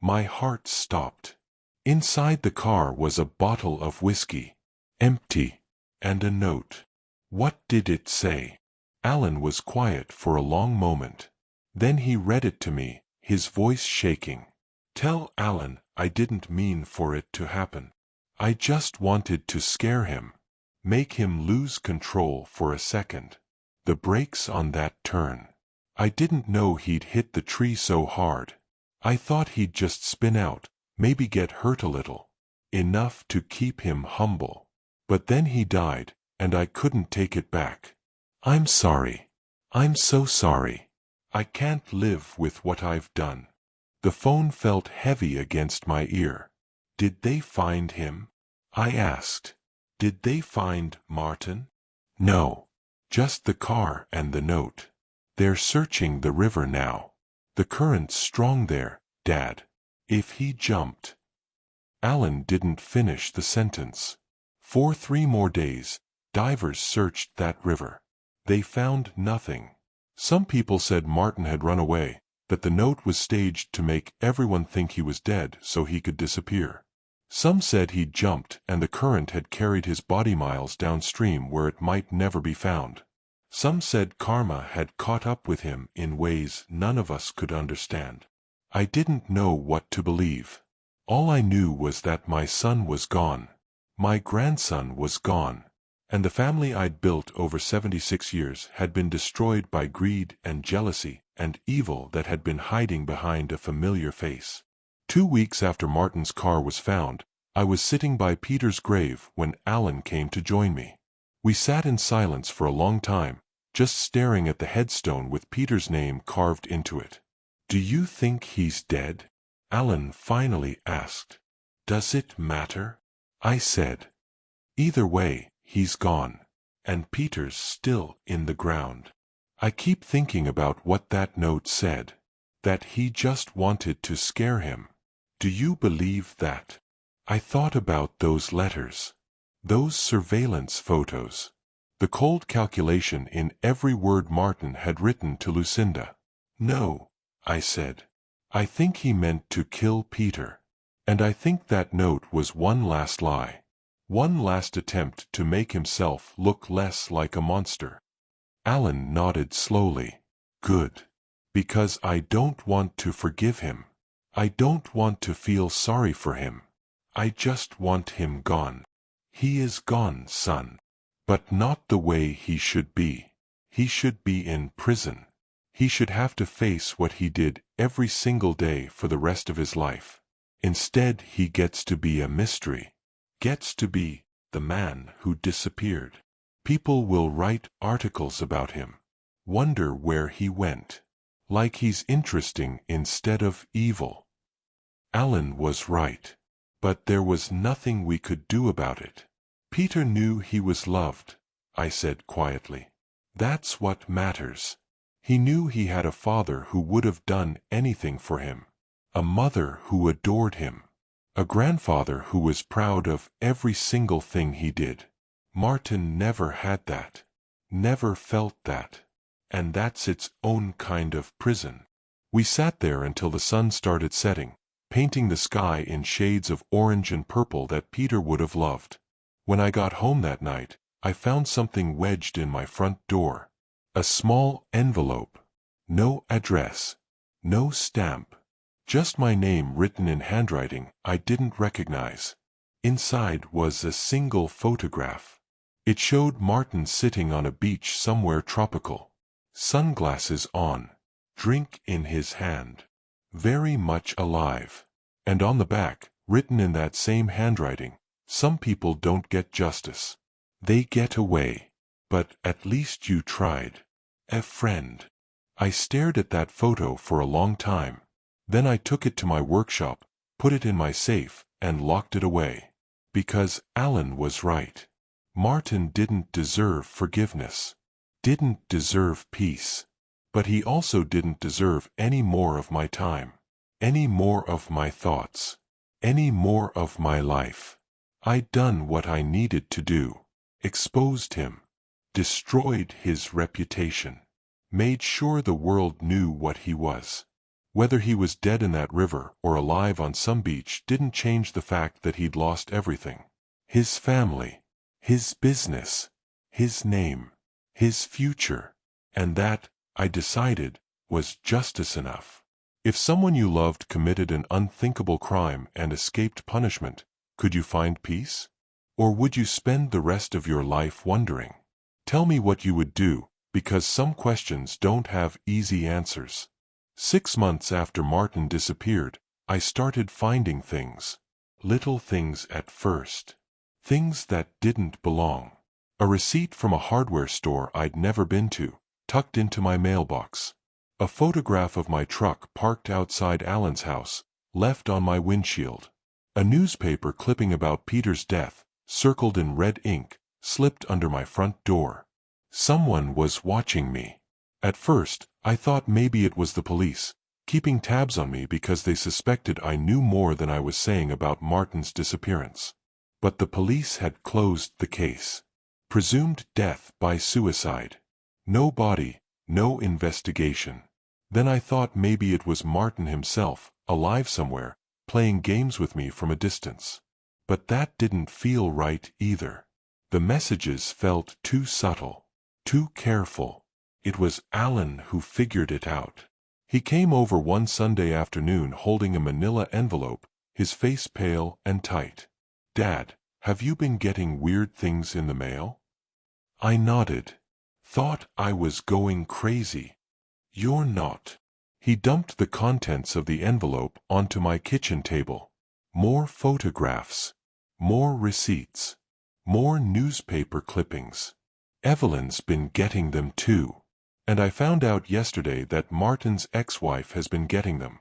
My heart stopped. Inside the car was a bottle of whiskey. Empty. And a note. What did it say? Alan was quiet for a long moment. Then he read it to me, his voice shaking. "Tell Alan I didn't mean for it to happen. I just wanted to scare him. Make him lose control for a second. The brakes on that turn. I didn't know he'd hit the tree so hard. I thought he'd just spin out, maybe get hurt a little. Enough to keep him humble. But then he died, and I couldn't take it back. I'm sorry. I'm so sorry. I can't live with what I've done." The phone felt heavy against my ear. "Did they find him?" I asked. "Did they find Martin?" "No. Just the car and the note. They're searching the river now. The current's strong there, Dad. If he jumped—" Alan didn't finish the sentence. For 3 more days, divers searched that river. They found nothing. Some people said Martin had run away, that the note was staged to make everyone think he was dead so he could disappear. Some said he'd jumped and the current had carried his body miles downstream where it might never be found. Some said karma had caught up with him in ways none of us could understand. I didn't know what to believe. All I knew was that my son was gone. My grandson was gone. And the family I'd built over 76 years had been destroyed by greed and jealousy and evil that had been hiding behind a familiar face. 2 weeks after Martin's car was found, I was sitting by Peter's grave when Alan came to join me. We sat in silence for a long time, just staring at the headstone with Peter's name carved into it. "Do you think he's dead?" Alan finally asked. "Does it matter?" I said. "Either way, he's gone. And Peter's still in the ground. I keep thinking about what that note said. That he just wanted to scare him. Do you believe that?" I thought about those letters. Those surveillance photos. The cold calculation in every word Martin had written to Lucinda. "No," I said. "I think he meant to kill Peter. And I think that note was one last lie. One last attempt to make himself look less like a monster. Alan nodded slowly. Good. Because I don't want to forgive him. I don't want to feel sorry for him. I just want him gone. He is gone, son. But not the way he should be. He should be in prison. He should have to face what he did every single day for the rest of his life. Instead, he gets to be a mystery. Gets to be the man who disappeared. People will write articles about him. Wonder where he went. Like he's interesting instead of evil. Alan was right. But there was nothing we could do about it. Peter knew he was loved, I said quietly. That's what matters. He knew he had a father who would have done anything for him. A mother who adored him. A grandfather who was proud of every single thing he did. Martin never had that. Never felt that. And that's its own kind of prison. We sat there until the sun started setting, painting the sky in shades of orange and purple that Peter would have loved. When I got home that night, I found something wedged in my front door. A small envelope. No address. No stamp. Just my name written in handwriting I didn't recognize. Inside was a single photograph. It showed Martin sitting on a beach somewhere tropical. Sunglasses on. Drink in his hand. Very much alive. And on the back, written in that same handwriting, some people don't get justice. They get away. But at least you tried. A friend. I stared at that photo for a long time. Then I took it to my workshop, put it in my safe, and locked it away. Because Alan was right. Martin didn't deserve forgiveness. Didn't deserve peace. But he also didn't deserve any more of my time. Any more of my thoughts. Any more of my life. I'd done what I needed to do. Exposed him. Destroyed his reputation. Made sure the world knew what he was. Whether he was dead in that river or alive on some beach didn't change the fact that he'd lost everything. His family. His business. His name. His future. And that, I decided, was justice enough. If someone you loved committed an unthinkable crime and escaped punishment, could you find peace? Or would you spend the rest of your life wondering? Tell me what you would do, because some questions don't have easy answers. 6 months after Martin disappeared, I started finding things. Little things at first. Things that didn't belong. A receipt from a hardware store I'd never been to, tucked into my mailbox. A photograph of my truck parked outside Alan's house, left on my windshield. A newspaper clipping about Peter's death, circled in red ink, slipped under my front door. Someone was watching me. At first, I thought maybe it was the police, keeping tabs on me because they suspected I knew more than I was saying about Martin's disappearance. But the police had closed the case. Presumed death by suicide. No body, no investigation. Then I thought maybe it was Martin himself, alive somewhere, playing games with me from a distance. But that didn't feel right either. The messages felt too subtle, too careful. It was Alan who figured it out. He came over one Sunday afternoon holding a manila envelope, his face pale and tight. "Dad, have you been getting weird things in the mail?" I nodded. Thought I was going crazy. "You're not." He dumped the contents of the envelope onto my kitchen table. More photographs. More receipts. More newspaper clippings. Evelyn's been getting them too. And I found out yesterday that Martin's ex-wife has been getting them.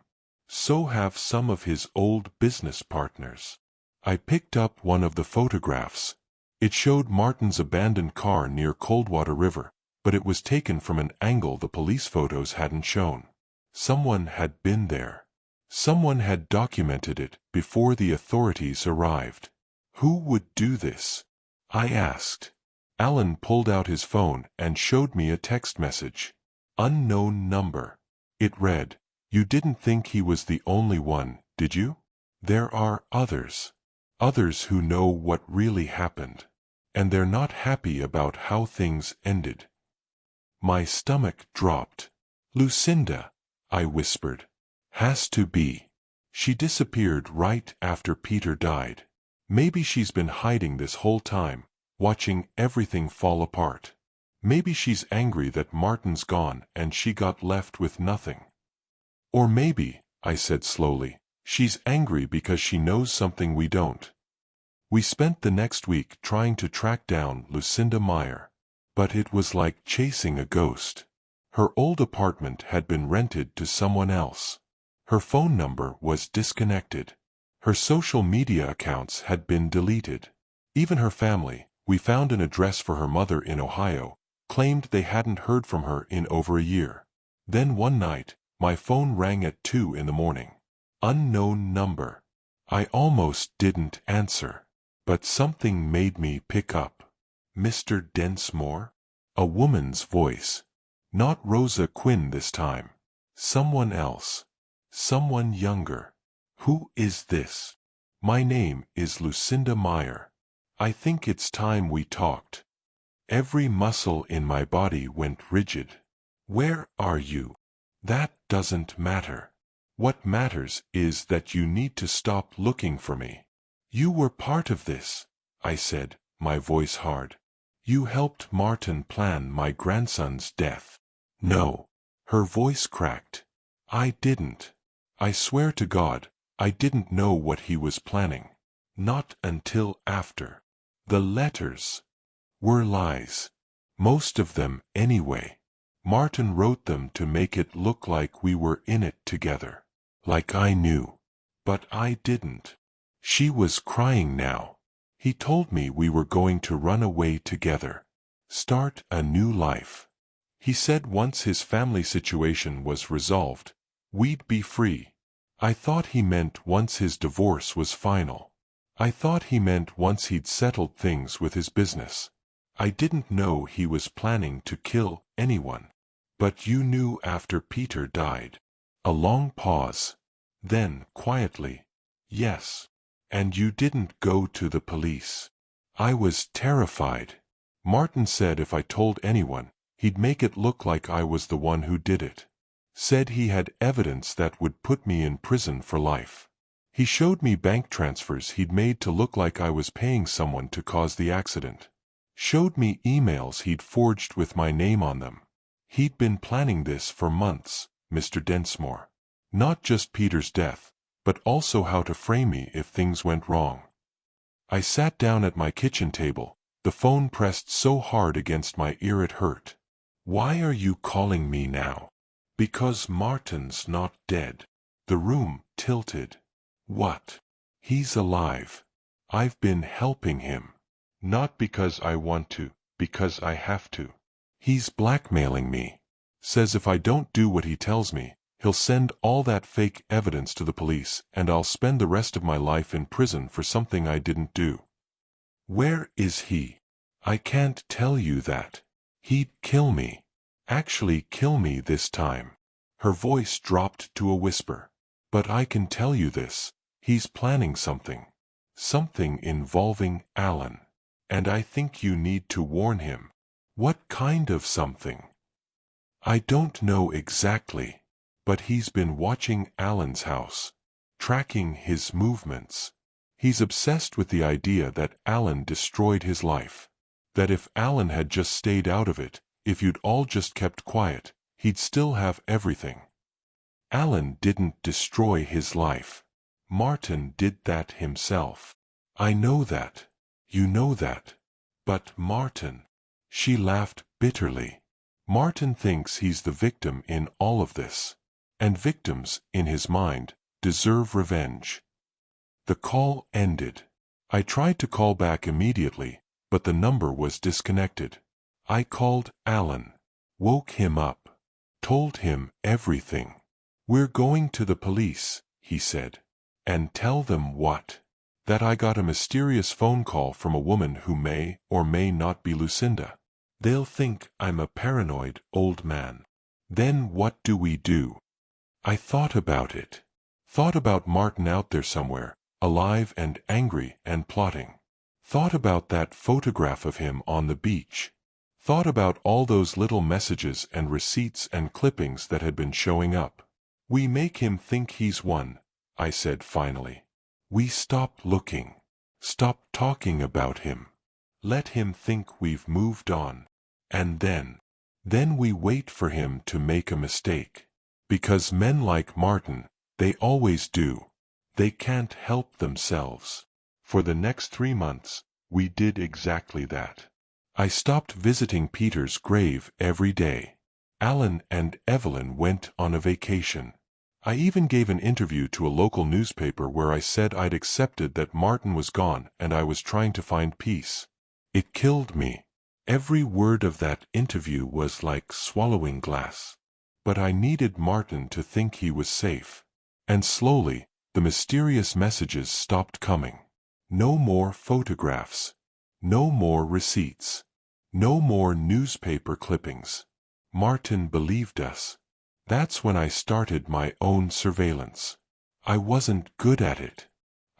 So have some of his old business partners. I picked up one of the photographs. It showed Martin's abandoned car near Coldwater River, but it was taken from an angle the police photos hadn't shown. Someone had been there. Someone had documented it before the authorities arrived. Who would do this? I asked. Alan pulled out his phone and showed me a text message. Unknown number. It read, "You didn't think he was the only one, did you? There are others." others who know what really happened. And they're not happy about how things ended. My stomach dropped. Lucinda, I whispered. Has to be. She disappeared right after Peter died. Maybe she's been hiding this whole time, watching everything fall apart. Maybe she's angry that Martin's gone and she got left with nothing. Or maybe, I said slowly, she's angry because she knows something we don't. We spent the next week trying to track down Lucinda Meyer. But it was like chasing a ghost. Her old apartment had been rented to someone else. Her phone number was disconnected. Her social media accounts had been deleted. Even her family, we found an address for her mother in Ohio, claimed they hadn't heard from her in over a year. Then one night, my phone rang at 2 in the morning. Unknown number. I almost didn't answer. But something made me pick up. Mr. Densmore? A woman's voice. Not Rosa Quinn this time. Someone else. Someone younger. Who is this? My name is Lucinda Meyer. I think it's time we talked. Every muscle in my body went rigid. Where are you? That doesn't matter. What matters is that you need to stop looking for me. You were part of this, I said, my voice hard. You helped Martin plan my grandson's death. No. Her voice cracked. I didn't. I swear to God, I didn't know what he was planning. Not until after. The letters were lies. Most of them, anyway. Martin wrote them to make it look like we were in it together. Like I knew. But I didn't. She was crying now. He told me we were going to run away together. Start a new life. He said once his family situation was resolved, we'd be free. I thought he meant once his divorce was final. I thought he meant once he'd settled things with his business. I didn't know he was planning to kill anyone. But you knew after Peter died. A long pause. Then, quietly, yes. And you didn't go to the police. I was terrified. Martin said if I told anyone, he'd make it look like I was the one who did it. Said he had evidence that would put me in prison for life. He showed me bank transfers he'd made to look like I was paying someone to cause the accident. Showed me emails he'd forged with my name on them. He'd been planning this for months, Mr. Densmore. Not just Peter's death, but also how to frame me if things went wrong. I sat down at my kitchen table, the phone pressed so hard against my ear it hurt. Why are you calling me now? Because Martin's not dead. The room tilted. What? He's alive. I've been helping him. Not because I want to, because I have to. He's blackmailing me. Says if I don't do what he tells me, he'll send all that fake evidence to the police and I'll spend the rest of my life in prison for something I didn't do. Where is he? I can't tell you that. He'd kill me. Actually kill me this time. Her voice dropped to a whisper. But I can tell you this. He's planning something. Something involving Alan. And I think you need to warn him. What kind of something? I don't know exactly. But he's been watching Alan's house, tracking his movements. He's obsessed with the idea that Alan destroyed his life. That if Alan had just stayed out of it, if you'd all just kept quiet, he'd still have everything. Alan didn't destroy his life. Martin did that himself. I know that. You know that. But Martin. She laughed bitterly. Martin thinks he's the victim in all of this. And victims, in his mind, deserve revenge. The call ended. I tried to call back immediately, but the number was disconnected. I called Alan, woke him up, told him everything. We're going to the police, he said. And tell them what? That I got a mysterious phone call from a woman who may or may not be Lucinda. They'll think I'm a paranoid old man. Then what do we do? I thought about it. Thought about Martin out there somewhere, alive and angry and plotting. Thought about that photograph of him on the beach. Thought about all those little messages and receipts and clippings that had been showing up. We make him think he's won, I said finally. We stop looking. Stop talking about him. Let him think we've moved on. And then we wait for him to make a mistake. Because men like Martin, they always do. They can't help themselves. For the next 3 months, we did exactly that. I stopped visiting Peter's grave every day. Alan and Evelyn went on a vacation. I even gave an interview to a local newspaper where I said I'd accepted that Martin was gone and I was trying to find peace. It killed me. Every word of that interview was like swallowing glass. But I needed Martin to think he was safe. And slowly, the mysterious messages stopped coming. No more photographs. No more receipts. No more newspaper clippings. Martin believed us. That's when I started my own surveillance. I wasn't good at it.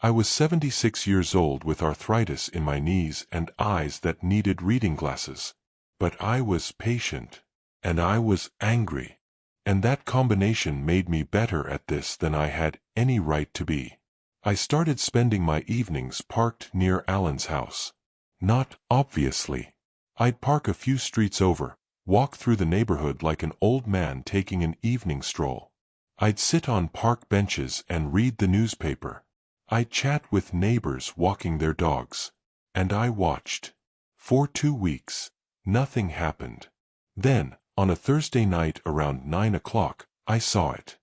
I was 76 years old with arthritis in my knees and eyes that needed reading glasses. But I was patient. And I was angry. And that combination made me better at this than I had any right to be. I started spending my evenings parked near Alan's house. Not obviously. I'd park a few streets over, walk through the neighborhood like an old man taking an evening stroll. I'd sit on park benches and read the newspaper. I'd chat with neighbors walking their dogs. And I watched. For 2 weeks, nothing happened. Then, on a Thursday night around 9 o'clock, I saw it.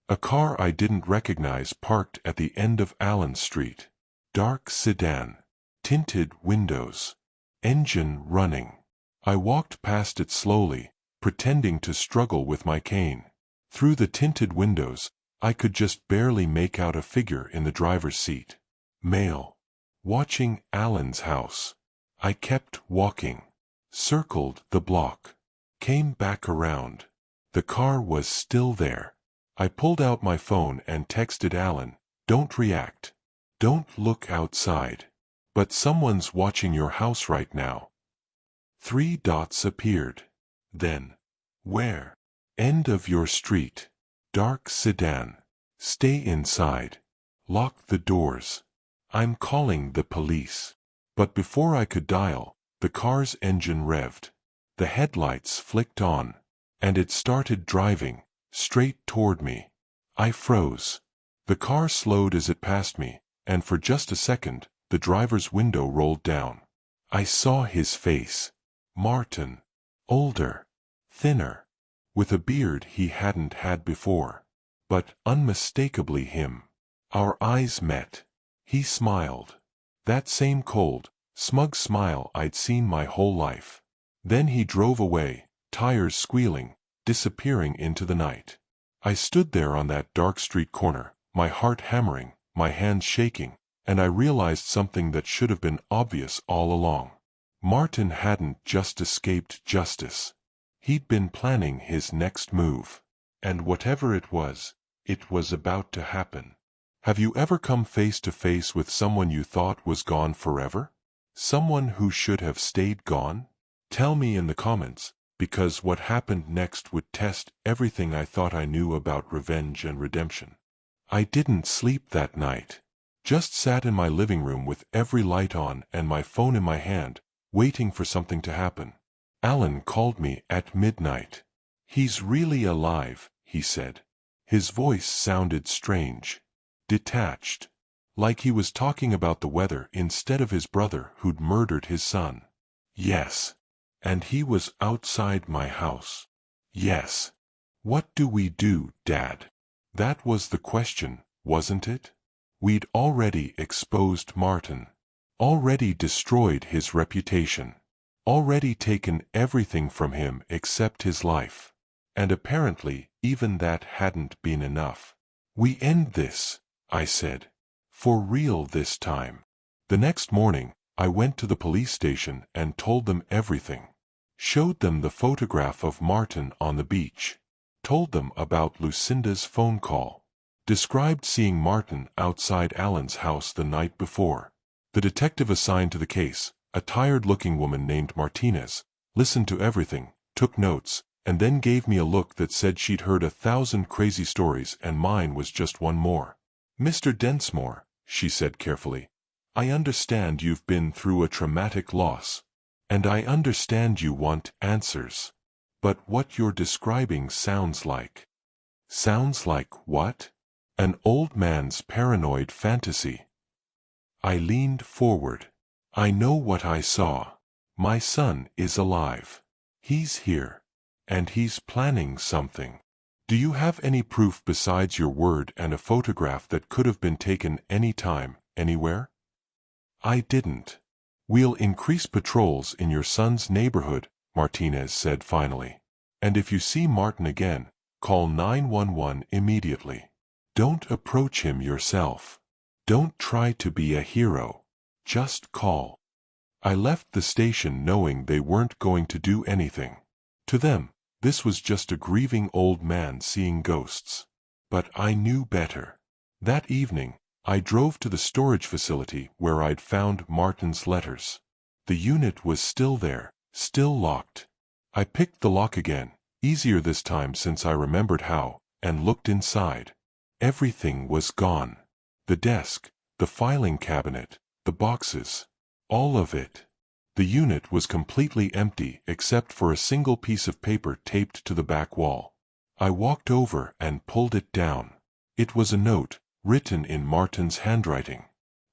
A car I didn't recognize parked at the end of Allen Street. Dark sedan. Tinted windows. Engine running. I walked past it slowly, pretending to struggle with my cane. Through the tinted windows, I could just barely make out a figure in the driver's seat. Male. Watching Alan's house. I kept walking. Circled the block. Came back around. The car was still there. I pulled out my phone and texted Alan, "Don't react. Don't look outside. But someone's watching your house right now." 3 dots appeared. Then, "Where?" "End of your street. Dark sedan. Stay inside. Lock the doors. I'm calling the police." But before I could dial, the car's engine revved. The headlights flicked on. And it started driving, straight toward me. I froze. The car slowed as it passed me, and for just a second, the driver's window rolled down. I saw his face. Martin. Older. Thinner. With a beard he hadn't had before. But unmistakably him. Our eyes met. He smiled. That same cold, smug smile I'd seen my whole life. Then he drove away, tires squealing, disappearing into the night. I stood there on that dark street corner, my heart hammering, my hands shaking, and I realized something that should have been obvious all along. Martin hadn't just escaped justice. He'd been planning his next move. And whatever it was about to happen. Have you ever come face to face with someone you thought was gone forever? Someone who should have stayed gone? Tell me in the comments, because what happened next would test everything I thought I knew about revenge and redemption. I didn't sleep that night. Just sat in my living room with every light on and my phone in my hand, waiting for something to happen. Alan called me at midnight. "He's really alive," he said. His voice sounded strange. Detached. Like he was talking about the weather instead of his brother who'd murdered his son. Yes. And he was outside my house. Yes. What do we do, Dad? That was the question, wasn't it? We'd already exposed Martin. Already destroyed his reputation. Already taken everything from him except his life. And apparently, even that hadn't been enough. "We end this," I said. "For real this time." The next morning, I went to the police station and told them everything. Showed them the photograph of Martin on the beach. Told them about Lucinda's phone call. described seeing Martin outside Alan's house the night before. The detective assigned to the case, a tired-looking woman named Martinez, listened to everything, took notes, and then gave me a look that said she'd heard 1,000 crazy stories and mine was just one more. "Mr. Densmore," she said carefully, "I understand you've been through a traumatic loss. And I understand you want answers. But what you're describing sounds like... Sounds like what? An old man's paranoid fantasy." I leaned forward. "I know what I saw. My son is alive. He's here. And he's planning something. Do you have any proof besides your word and a photograph that could have been taken any time, anywhere?" "I didn't." "We'll increase patrols in your son's neighborhood," Martinez said finally. "And if you see Martin again, call 911 immediately. Don't approach him yourself. Don't try to be a hero. Just call." I left the station knowing they weren't going to do anything. To them, this was just a grieving old man seeing ghosts. But I knew better. That evening, I drove to the storage facility where I'd found Martin's letters. The unit was still there, still locked. I picked the lock again, easier this time since I remembered how, and looked inside. Everything was gone. The desk, the filing cabinet, the boxes. All of it. The unit was completely empty except for a single piece of paper taped to the back wall. I walked over and pulled it down. It was a note, written in Martin's handwriting.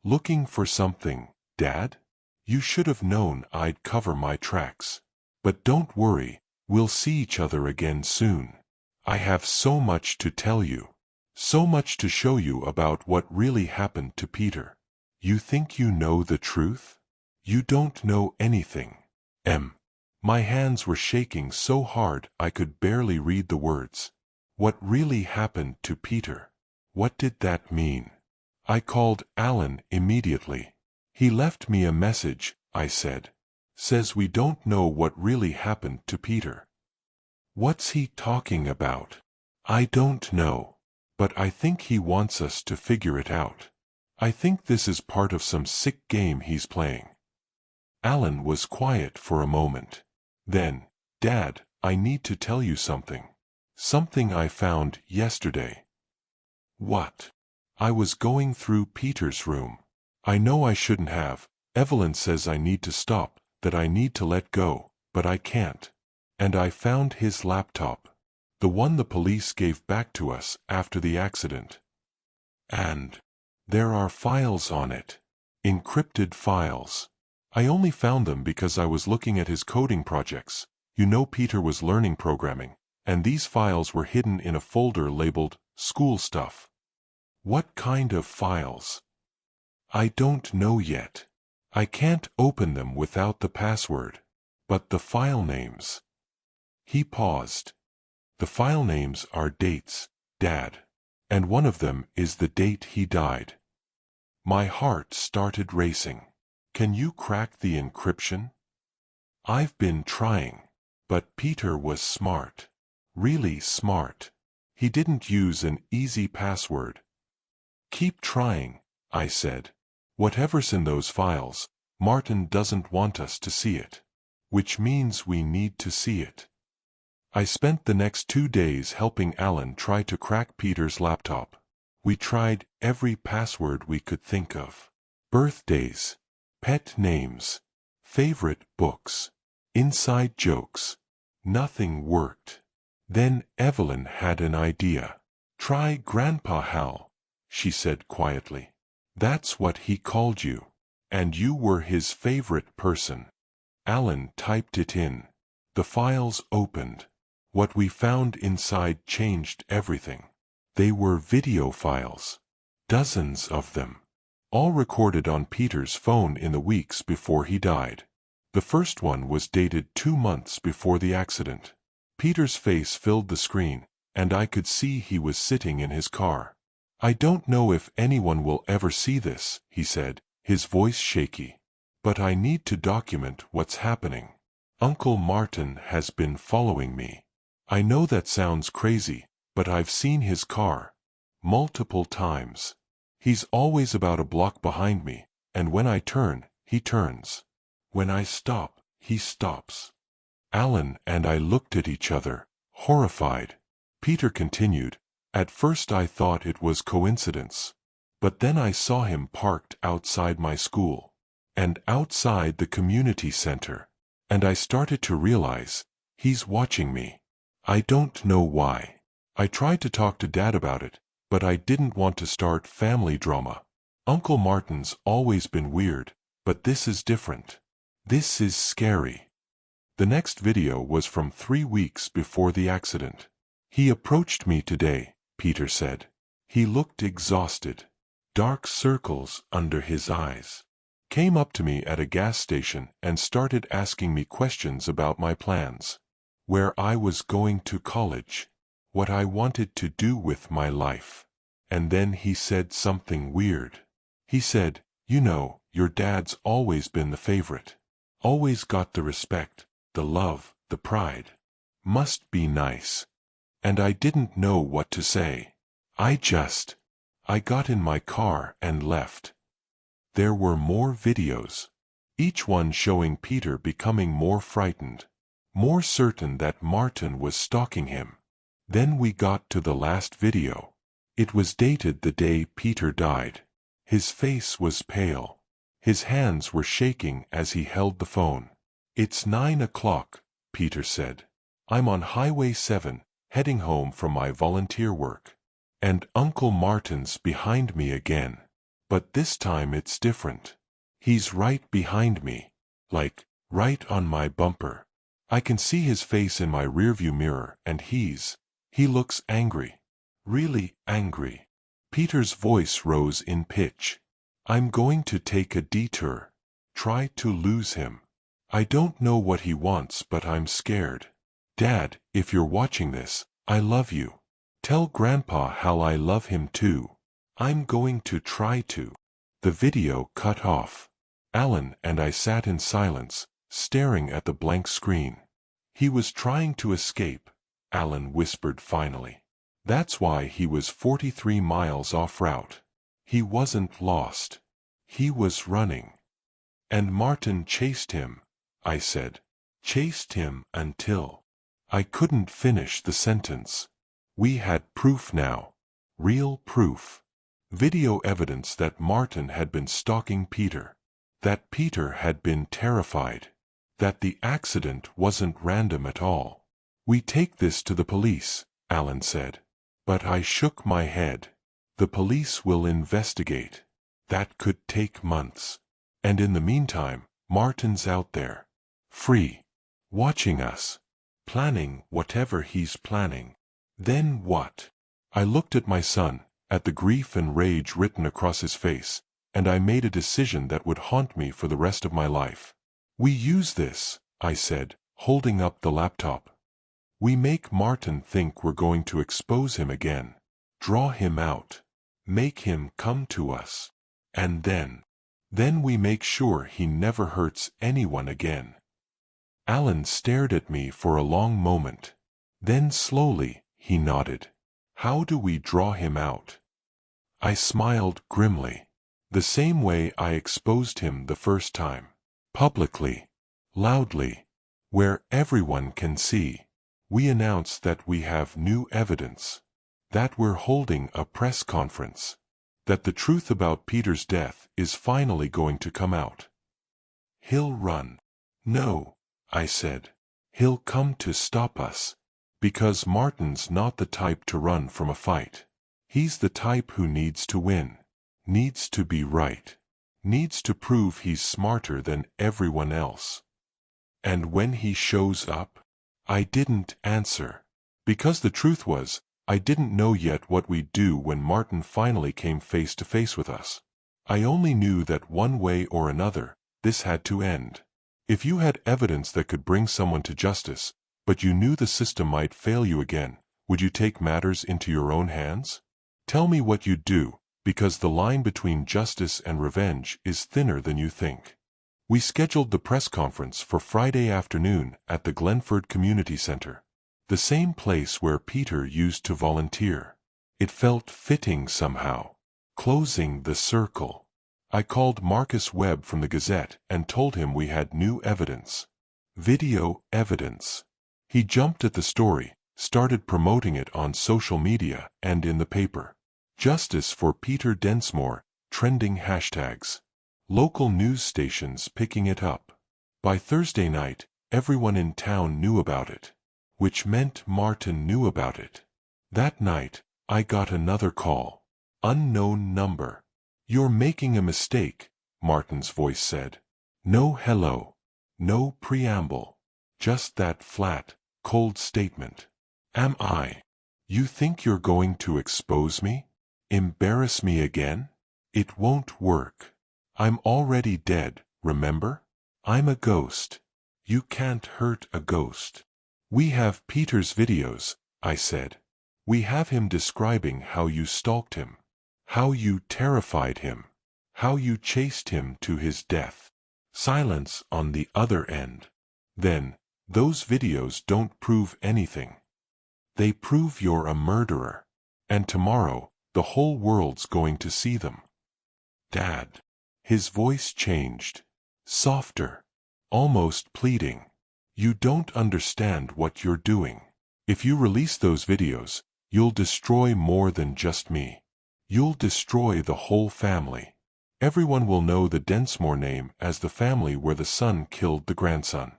"Looking for something, Dad? You should have known I'd cover my tracks. But don't worry, we'll see each other again soon. I have so much to tell you. So much to show you about what really happened to Peter. You think you know the truth? You don't know anything. My hands were shaking so hard I could barely read the words. What really happened to Peter? What did that mean? I called Alan immediately. "He left me a message," I said. "Says we don't know what really happened to Peter." "What's he talking about?" "I don't know. But I think he wants us to figure it out. I think this is part of some sick game he's playing." Alan was quiet for a moment. Then, "Dad, I need to tell you something. Something I found yesterday." "What?" "I was going through Peter's room. I know I shouldn't have. Evelyn says I need to stop, that I need to let go, but I can't. And I found his laptop. The one the police gave back to us after the accident. And there are files on it. Encrypted files. I only found them because I was looking at his coding projects. You know Peter was learning programming, and these files were hidden in a folder labeled school stuff." "What kind of files?" "I don't know yet. I can't open them without the password. But the file names..." He paused. "The file names are dates, Dad. And one of them is the date he died." My heart started racing. "Can you crack the encryption?" "I've been trying. But Peter was smart. Really smart. He didn't use an easy password." "Keep trying," I said. "Whatever's in those files, Martin doesn't want us to see it. Which means we need to see it." I spent the next 2 days helping Alan try to crack Peter's laptop. We tried every password we could think of. Birthdays, pet names, favorite books, inside jokes. Nothing worked. Then Evelyn had an idea. "Try Grandpa Hal," she said quietly. "That's what he called you. And you were his favorite person." Alan typed it in. The files opened. What we found inside changed everything. They were video files. Dozens of them. All recorded on Peter's phone in the weeks before he died. The first one was dated 2 months before the accident. Peter's face filled the screen, and I could see he was sitting in his car. "I don't know if anyone will ever see this," he said, his voice shaky. "But I need to document what's happening. Uncle Martin has been following me. I know that sounds crazy, but I've seen his car. multiple times. He's always about a block behind me, and when I turn, he turns. When I stop, he stops. Alan and I looked at each other, horrified. Peter continued, "At first I thought it was coincidence. But then I saw him parked outside my school, and outside the community center, and I started to realize, he's watching me. I don't know why. I tried to talk to Dad about it, but I didn't want to start family drama. Uncle Martin's always been weird, but this is different. This is scary." The next video was from 3 weeks before the accident. "He approached me today," Peter said. "He looked exhausted. Dark circles under his eyes. Came up to me at a gas station and started asking me questions about my plans. Where I was going to college. What I wanted to do with my life. And then he said something weird. He said, 'You know, your dad's always been the favorite. Always got the respect, the love, the pride. Must be nice.' And I didn't know what to say. I got in my car and left." There were more videos, each one showing Peter becoming more frightened, more certain that Martin was stalking him. Then we got to the last video. It was dated the day Peter died. His face was pale. His hands were shaking as he held the phone. "It's 9 o'clock, Peter said. "I'm on Highway 7, heading home from my volunteer work. And Uncle Martin's behind me again. But this time it's different. He's right behind me. Like, right on my bumper. I can see his face in my rearview mirror, and he looks angry. Really angry." Peter's voice rose in pitch. "I'm going to take a detour. Try to lose him. I don't know what he wants, but I'm scared. Dad, if you're watching this, I love you. Tell Grandpa how I love him too. I'm going to try to." The video cut off. Alan and I sat in silence, staring at the blank screen. "He was trying to escape," Alan whispered finally. "That's why he was 43 miles off route. He wasn't lost. He was running. And Martin chased him," I said. "Chased him until—" I couldn't finish the sentence. We had proof now. Real proof. Video evidence that Martin had been stalking Peter. That Peter had been terrified. That the accident wasn't random at all. "We take this to the police," Alan said. But I shook my head. "The police will investigate. That could take months. And in the meantime, Martin's out there. Free. Watching us. Planning whatever he's planning. Then what?" I looked at my son, at the grief and rage written across his face, and I made a decision that would haunt me for the rest of my life. "We use this," I said, holding up the laptop. "We make Martin think we're going to expose him again. Draw him out. Make him come to us. And then we make sure he never hurts anyone again." Alan stared at me for a long moment. Then slowly, he nodded. "How do we draw him out?" I smiled grimly. "The same way I exposed him the first time. Publicly. Loudly. Where everyone can see. We announce that we have new evidence. That we're holding a press conference. That the truth about Peter's death is finally going to come out. He'll run." "No," I said. "He'll come to stop us. Because Martin's not the type to run from a fight. He's the type who needs to win. Needs to be right. Needs to prove he's smarter than everyone else. And when he shows up?" I didn't answer. Because the truth was, I didn't know yet what we'd do when Martin finally came face to face with us. I only knew that one way or another, this had to end. If you had evidence that could bring someone to justice, but you knew the system might fail you again, would you take matters into your own hands? Tell me what you'd do, because the line between justice and revenge is thinner than you think. We scheduled the press conference for Friday afternoon at the Glenford Community Center, the same place where Peter used to volunteer. It felt fitting somehow. Closing the circle. I called Marcus Webb from the Gazette and told him we had new evidence. Video evidence. He jumped at the story, started promoting it on social media and in the paper. Justice for Peter Densmore, trending hashtags. Local news stations picking it up. By Thursday night, everyone in town knew about it. Which meant Martin knew about it. That night, I got another call. Unknown number. "You're making a mistake," Martin's voice said. No hello. No preamble. Just that flat, cold statement. Am I? You think you're going to expose me? Embarrass me again? It won't work. I'm already dead, remember? I'm a ghost. You can't hurt a ghost. We have Peter's videos, I said. We have him describing how you stalked him. How you terrified him. How you chased him to his death. Silence on the other end. Then, those videos don't prove anything. They prove you're a murderer. And tomorrow, the whole world's going to see them. Dad. His voice changed. Softer. Almost pleading. You don't understand what you're doing. If you release those videos, you'll destroy more than just me. You'll destroy the whole family. Everyone will know the Densmore name as the family where the son killed the grandson.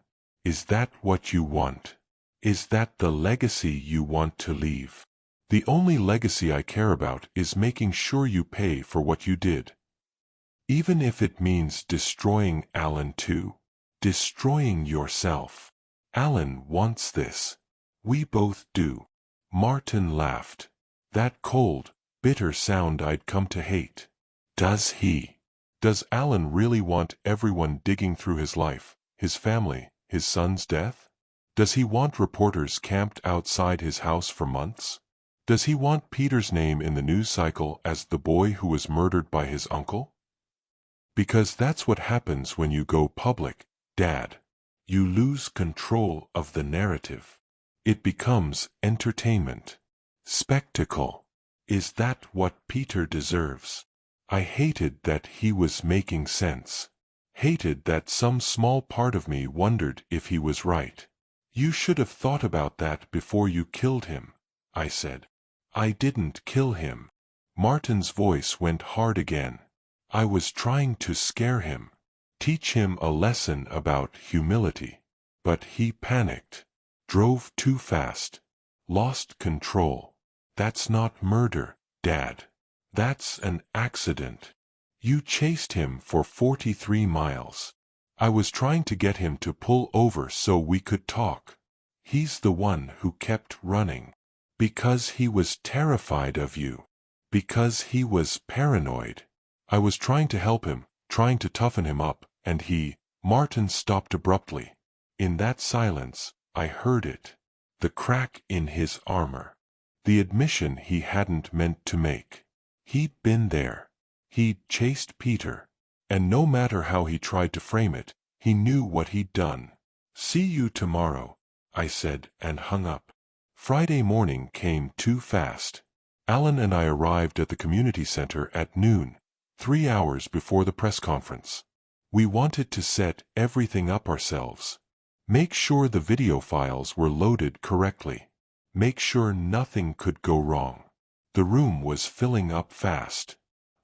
Is that what you want? Is that the legacy you want to leave? The only legacy I care about is making sure you pay for what you did. Even if it means destroying Alan too. Destroying yourself. Alan wants this. We both do. Martin laughed. That cold, bitter sound I'd come to hate. Does he? Does Alan really want everyone digging through his life, his family, his son's death? Does he want reporters camped outside his house for months? Does he want Peter's name in the news cycle as the boy who was murdered by his uncle? Because that's what happens when you go public, Dad. You lose control of the narrative. It becomes entertainment. Spectacle. Is that what Peter deserves? I hated that he was making sense. Hated that some small part of me wondered if he was right. You should have thought about that before you killed him, I said. I didn't kill him. Martin's voice went hard again. I was trying to scare him. Teach him a lesson about humility. But he panicked. Drove too fast. Lost control. That's not murder, Dad. That's an accident. You chased him for 43 miles. I was trying to get him to pull over so we could talk. He's the one who kept running. Because he was terrified of you. Because he was paranoid. I was trying to help him, trying to toughen him up, and Martin stopped abruptly. In that silence, I heard it. The crack in his armor. The admission he hadn't meant to make. He'd been there. He'd chased Peter. And no matter how he tried to frame it, he knew what he'd done. See you tomorrow, I said and hung up. Friday morning came too fast. Alan and I arrived at the community center at noon, 3 hours before the press conference. We wanted to set everything up ourselves. Make sure the video files were loaded correctly. Make sure nothing could go wrong. The room was filling up fast.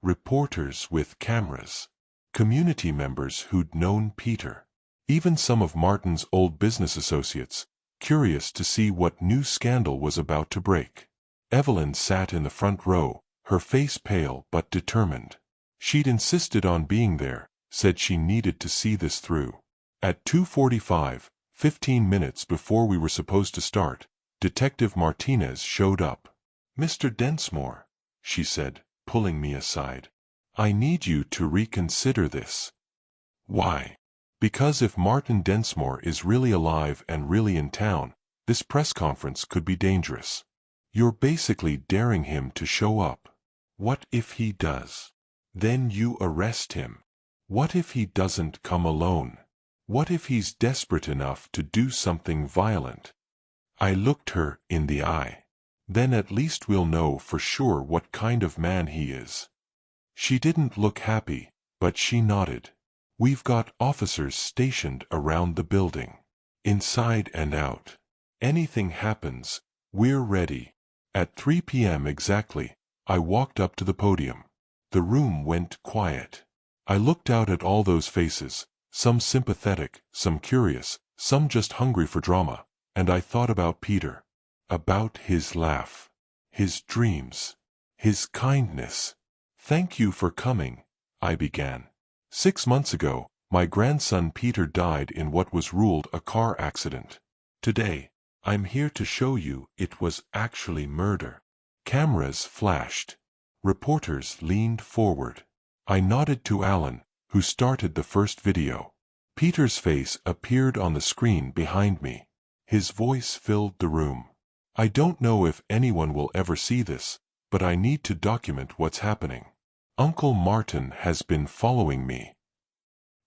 Reporters with cameras. Community members who'd known Peter. Even some of Martin's old business associates, curious to see what new scandal was about to break. Evelyn sat in the front row, her face pale but determined. She'd insisted on being there, said she needed to see this through. At 2:45, 15 minutes before we were supposed to start, Detective Martinez showed up. Mr. Densmore, she said, pulling me aside. I need you to reconsider this. Why? Because if Martin Densmore is really alive and really in town, this press conference could be dangerous. You're basically daring him to show up. What if he does? Then you arrest him. What if he doesn't come alone? What if he's desperate enough to do something violent? I looked her in the eye. Then at least we'll know for sure what kind of man he is." She didn't look happy, but she nodded. "We've got officers stationed around the building, inside and out. Anything happens, we're ready." At 3 p.m. exactly, I walked up to the podium. The room went quiet. I looked out at all those faces, some sympathetic, some curious, some just hungry for drama, and I thought about Peter. About his laugh, his dreams, his kindness. "Thank you for coming," I began. "6 months ago, my grandson Peter died in what was ruled a car accident. Today, I'm here to show you it was actually murder." Cameras flashed. Reporters leaned forward. I nodded to Alan, who started the first video. Peter's face appeared on the screen behind me. His voice filled the room. "I don't know if anyone will ever see this, but I need to document what's happening. Uncle Martin has been following me."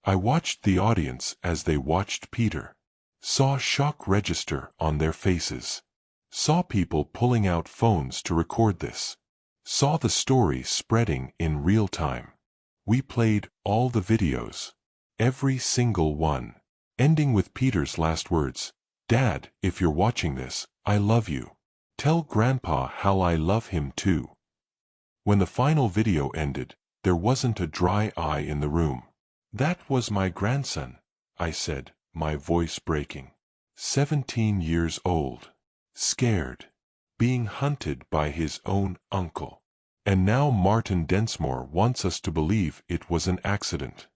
I watched the audience as they watched Peter. Saw shock register on their faces. Saw people pulling out phones to record this. Saw the story spreading in real time. We played all the videos. Every single one. Ending with Peter's last words. "Dad, if you're watching this, I love you. Tell Grandpa how I love him too." When the final video ended, there wasn't a dry eye in the room. "That was my grandson," I said, my voice breaking. 17 years old. Scared. Being hunted by his own uncle. And now Martin Densmore wants us to believe it was an accident.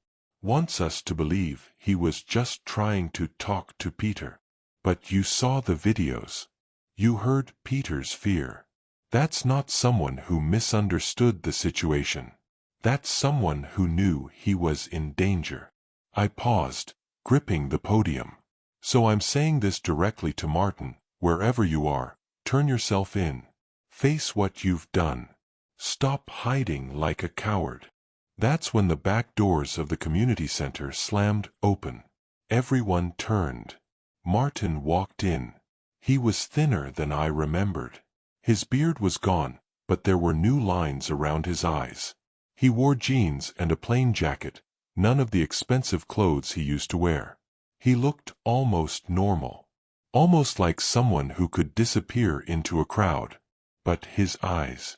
Wants us to believe he was just trying to talk to Peter. But you saw the videos. You heard Peter's fear. That's not someone who misunderstood the situation. That's someone who knew he was in danger. I paused, gripping the podium. So I'm saying this directly to Martin, wherever you are, turn yourself in. Face what you've done. Stop hiding like a coward. That's when the back doors of the community center slammed open. Everyone turned. Martin walked in. He was thinner than I remembered. His beard was gone, but there were new lines around his eyes. He wore jeans and a plain jacket, none of the expensive clothes he used to wear. He looked almost normal. Almost like someone who could disappear into a crowd. But his eyes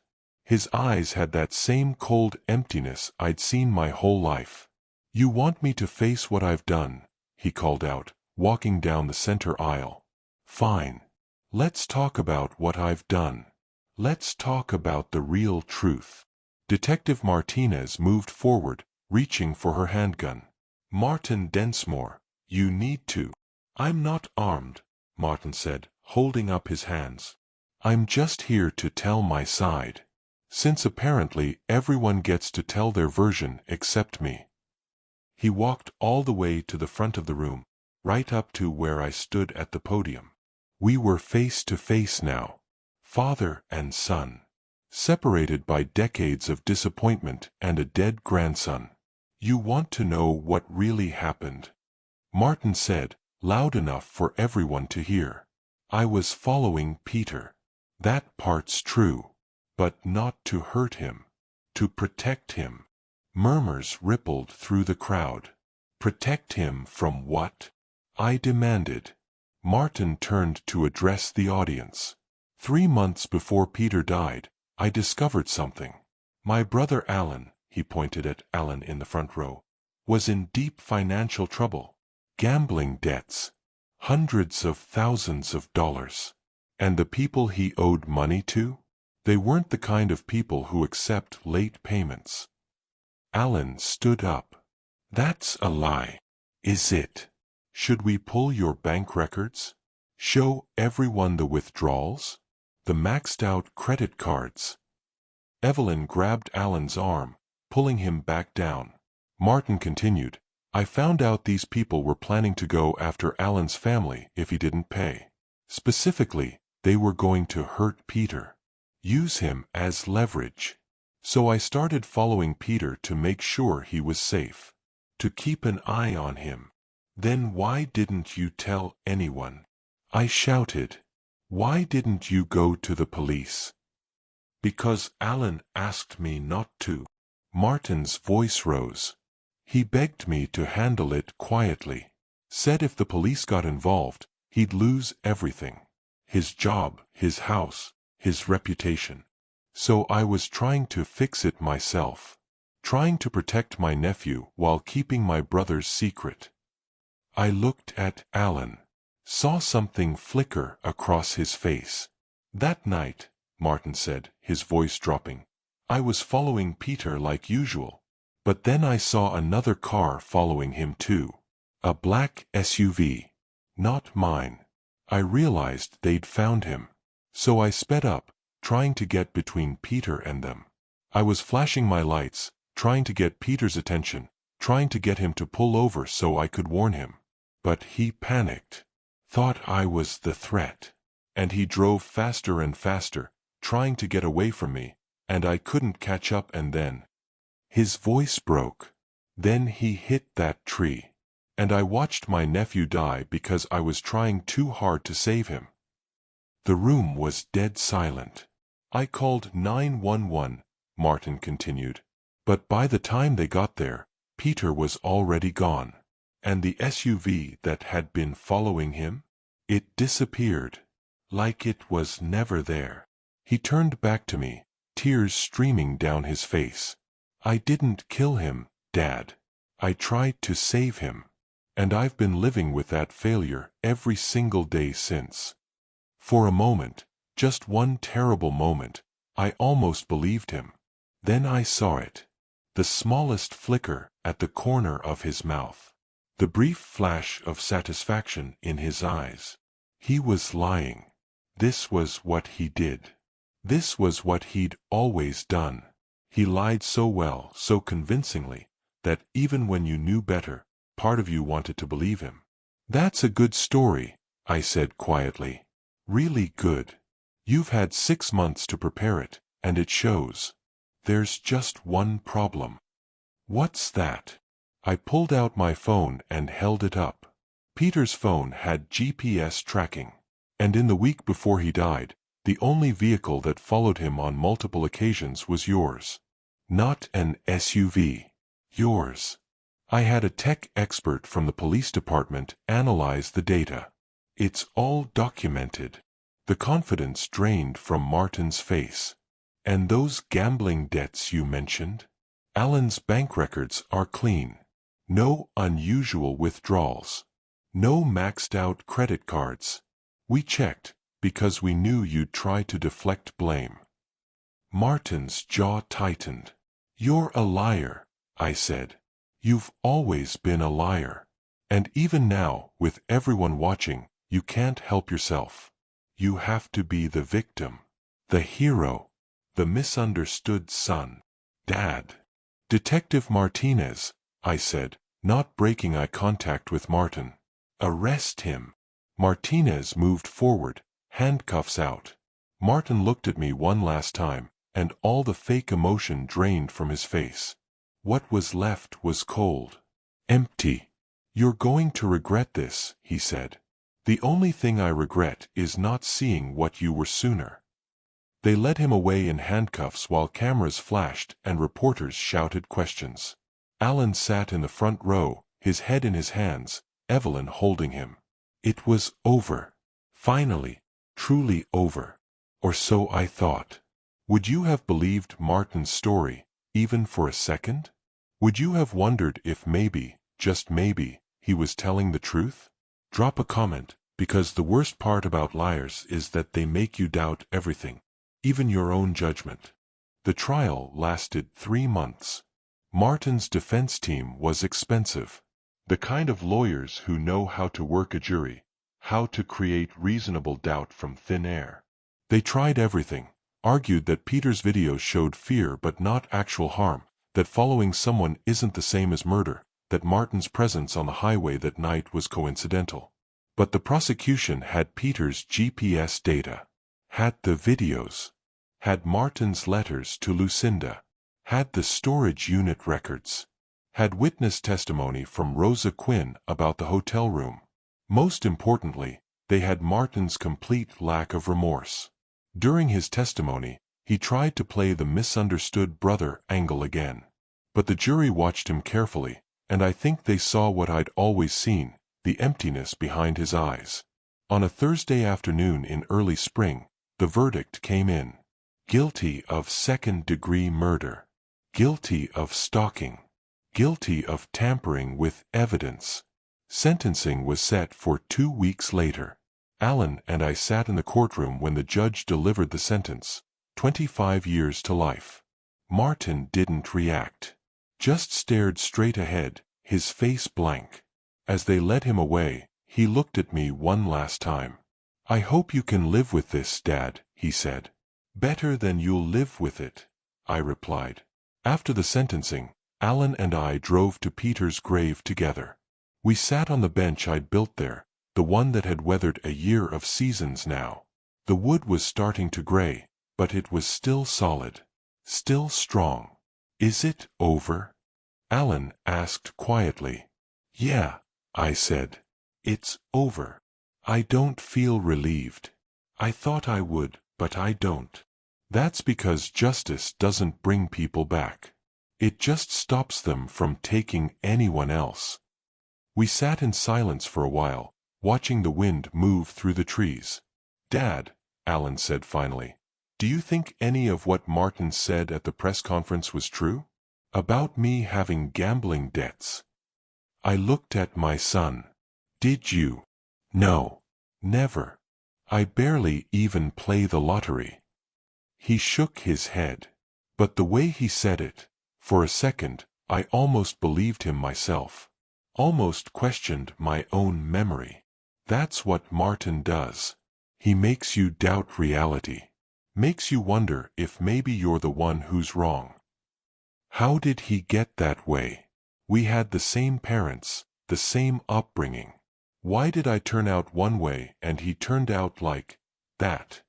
had that same cold emptiness I'd seen my whole life. "You want me to face what I've done," he called out, walking down the center aisle. "Fine. Let's talk about what I've done. Let's talk about the real truth." Detective Martinez moved forward, reaching for her handgun. "Martin Densmore, you need to." "I'm not armed," Martin said, holding up his hands. "I'm just here to tell my side. Since apparently everyone gets to tell their version except me." He walked all the way to the front of the room, right up to where I stood at the podium. We were face to face now. Father and son. Separated by decades of disappointment and a dead grandson. "You want to know what really happened?" Martin said, loud enough for everyone to hear. "I was following Peter. That part's true. But not to hurt him. To protect him." Murmurs rippled through the crowd. "Protect him from what?" I demanded. Martin turned to address the audience. 3 months before Peter died, I discovered something. My brother Alan, he pointed at Alan in the front row, was in deep financial trouble. Gambling debts. Hundreds of thousands of dollars. And the people he owed money to? They weren't the kind of people who accept late payments. Alan stood up. "That's a lie. Is it? Should we pull your bank records? Show everyone the withdrawals? The maxed-out credit cards?" Evelyn grabbed Alan's arm, pulling him back down. Martin continued, "I found out these people were planning to go after Alan's family if he didn't pay. Specifically, they were going to hurt Peter. Use him as leverage. So I started following Peter to make sure he was safe. To keep an eye on him." "Then why didn't you tell anyone?" I shouted. Why didn't you go to the police? Because Alan asked me not to. Martin's voice rose. He begged me to handle it quietly. Said if the police got involved, he'd lose everything. His job, his house, his reputation. So I was trying to fix it myself. Trying to protect my nephew while keeping my brother's secret. I looked at Alan. Saw something flicker across his face. That night, Martin said, his voice dropping, I was following Peter like usual. But then I saw another car following him too. A black SUV. Not mine. I realized they'd found him. So I sped up, trying to get between Peter and them. I was flashing my lights, trying to get Peter's attention, trying to get him to pull over so I could warn him. But he panicked. Thought I was the threat. And he drove faster and faster, trying to get away from me, and I couldn't catch up and then. His voice broke. Then he hit that tree. And I watched my nephew die because I was trying too hard to save him. The room was dead silent. I called 911, Martin continued. But by the time they got there, Peter was already gone. And the SUV that had been following him? It disappeared. Like it was never there. He turned back to me, tears streaming down his face. I didn't kill him, Dad. I tried to save him. And I've been living with that failure every single day since. For a moment, just one terrible moment, I almost believed him. Then I saw it. The smallest flicker at the corner of his mouth. The brief flash of satisfaction in his eyes. He was lying. This was what he did. This was what he'd always done. He lied so well, so convincingly, that even when you knew better, part of you wanted to believe him. That's a good story, I said quietly. Really good. You've had 6 months to prepare it, and it shows. There's just one problem. What's that? I pulled out my phone and held it up. Peter's phone had GPS tracking. And in the week before he died, the only vehicle that followed him on multiple occasions was yours. Not an SUV. Yours. I had a tech expert from the police department analyze the data. It's all documented. The confidence drained from Martin's face. And those gambling debts you mentioned? Alan's bank records are clean. No unusual withdrawals. No maxed-out credit cards. We checked, because we knew you'd try to deflect blame. Martin's jaw tightened. You're a liar, I said. You've always been a liar. And even now, with everyone watching, you can't help yourself. You have to be the victim. The hero. The misunderstood son. Dad. Detective Martinez, I said, not breaking eye contact with Martin. Arrest him. Martinez moved forward, handcuffs out. Martin looked at me one last time, and all the fake emotion drained from his face. What was left was cold. Empty. You're going to regret this, he said. The only thing I regret is not seeing what you were sooner. They led him away in handcuffs while cameras flashed and reporters shouted questions. Alan sat in the front row, his head in his hands, Evelyn holding him. It was over. Finally. Truly over. Or so I thought. Would you have believed Martin's story, even for a second? Would you have wondered if maybe, just maybe, he was telling the truth? Drop a comment, because the worst part about liars is that they make you doubt everything, even your own judgment. The trial lasted 3 months. Martin's defense team was expensive. The kind of lawyers who know how to work a jury, how to create reasonable doubt from thin air. They tried everything, argued that Peter's videos showed fear but not actual harm, that following someone isn't the same as murder, that Martin's presence on the highway that night was coincidental. But the prosecution had Peter's GPS data, had the videos, had Martin's letters to Lucinda, had the storage unit records, had witness testimony from Rosa Quinn about the hotel room. Most importantly, they had Martin's complete lack of remorse. During his testimony, he tried to play the misunderstood brother angle again. But the jury watched him carefully, and I think they saw what I'd always seen, the emptiness behind his eyes. On a Thursday afternoon in early spring, the verdict came in. Guilty of second-degree murder. Guilty of stalking. Guilty of tampering with evidence. Sentencing was set for 2 weeks later. Alan and I sat in the courtroom when the judge delivered the sentence, 25 years to life. Martin didn't react. Just stared straight ahead, his face blank. As they led him away, he looked at me one last time. "I hope you can live with this, Dad," he said. "Better than you'll live with it," I replied. After the sentencing, Alan and I drove to Peter's grave together. We sat on the bench I'd built there, the one that had weathered a year of seasons now. The wood was starting to gray, but it was still solid, still strong. "Is it over?" Alan asked quietly. "Yeah," I said. "It's over. I don't feel relieved. I thought I would, but I don't. That's because justice doesn't bring people back. It just stops them from taking anyone else." We sat in silence for a while, watching the wind move through the trees. "Dad," Alan said finally, "do you think any of what Martin said at the press conference was true? About me having gambling debts?" I looked at my son. "Did you?" "No. Never. I barely even play the lottery." He shook his head. But the way he said it, for a second, I almost believed him myself. Almost questioned my own memory. That's what Martin does. He makes you doubt reality. Makes you wonder if maybe you're the one who's wrong. How did he get that way? We had the same parents, the same upbringing. Why did I turn out one way and he turned out like that?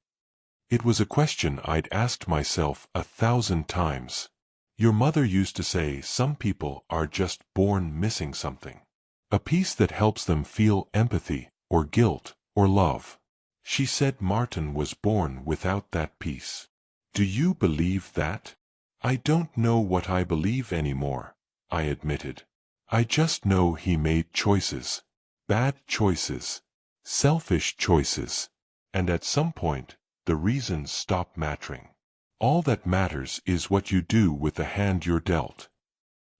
It was a question I'd asked myself 1,000 times. Your mother used to say some people are just born missing something. A piece that helps them feel empathy, or guilt, or love. She said Martin was born without that piece. Do you believe that? I don't know what I believe anymore, I admitted. I just know he made choices. Bad choices. Selfish choices. And at some point, the reasons stop mattering. All that matters is what you do with the hand you're dealt.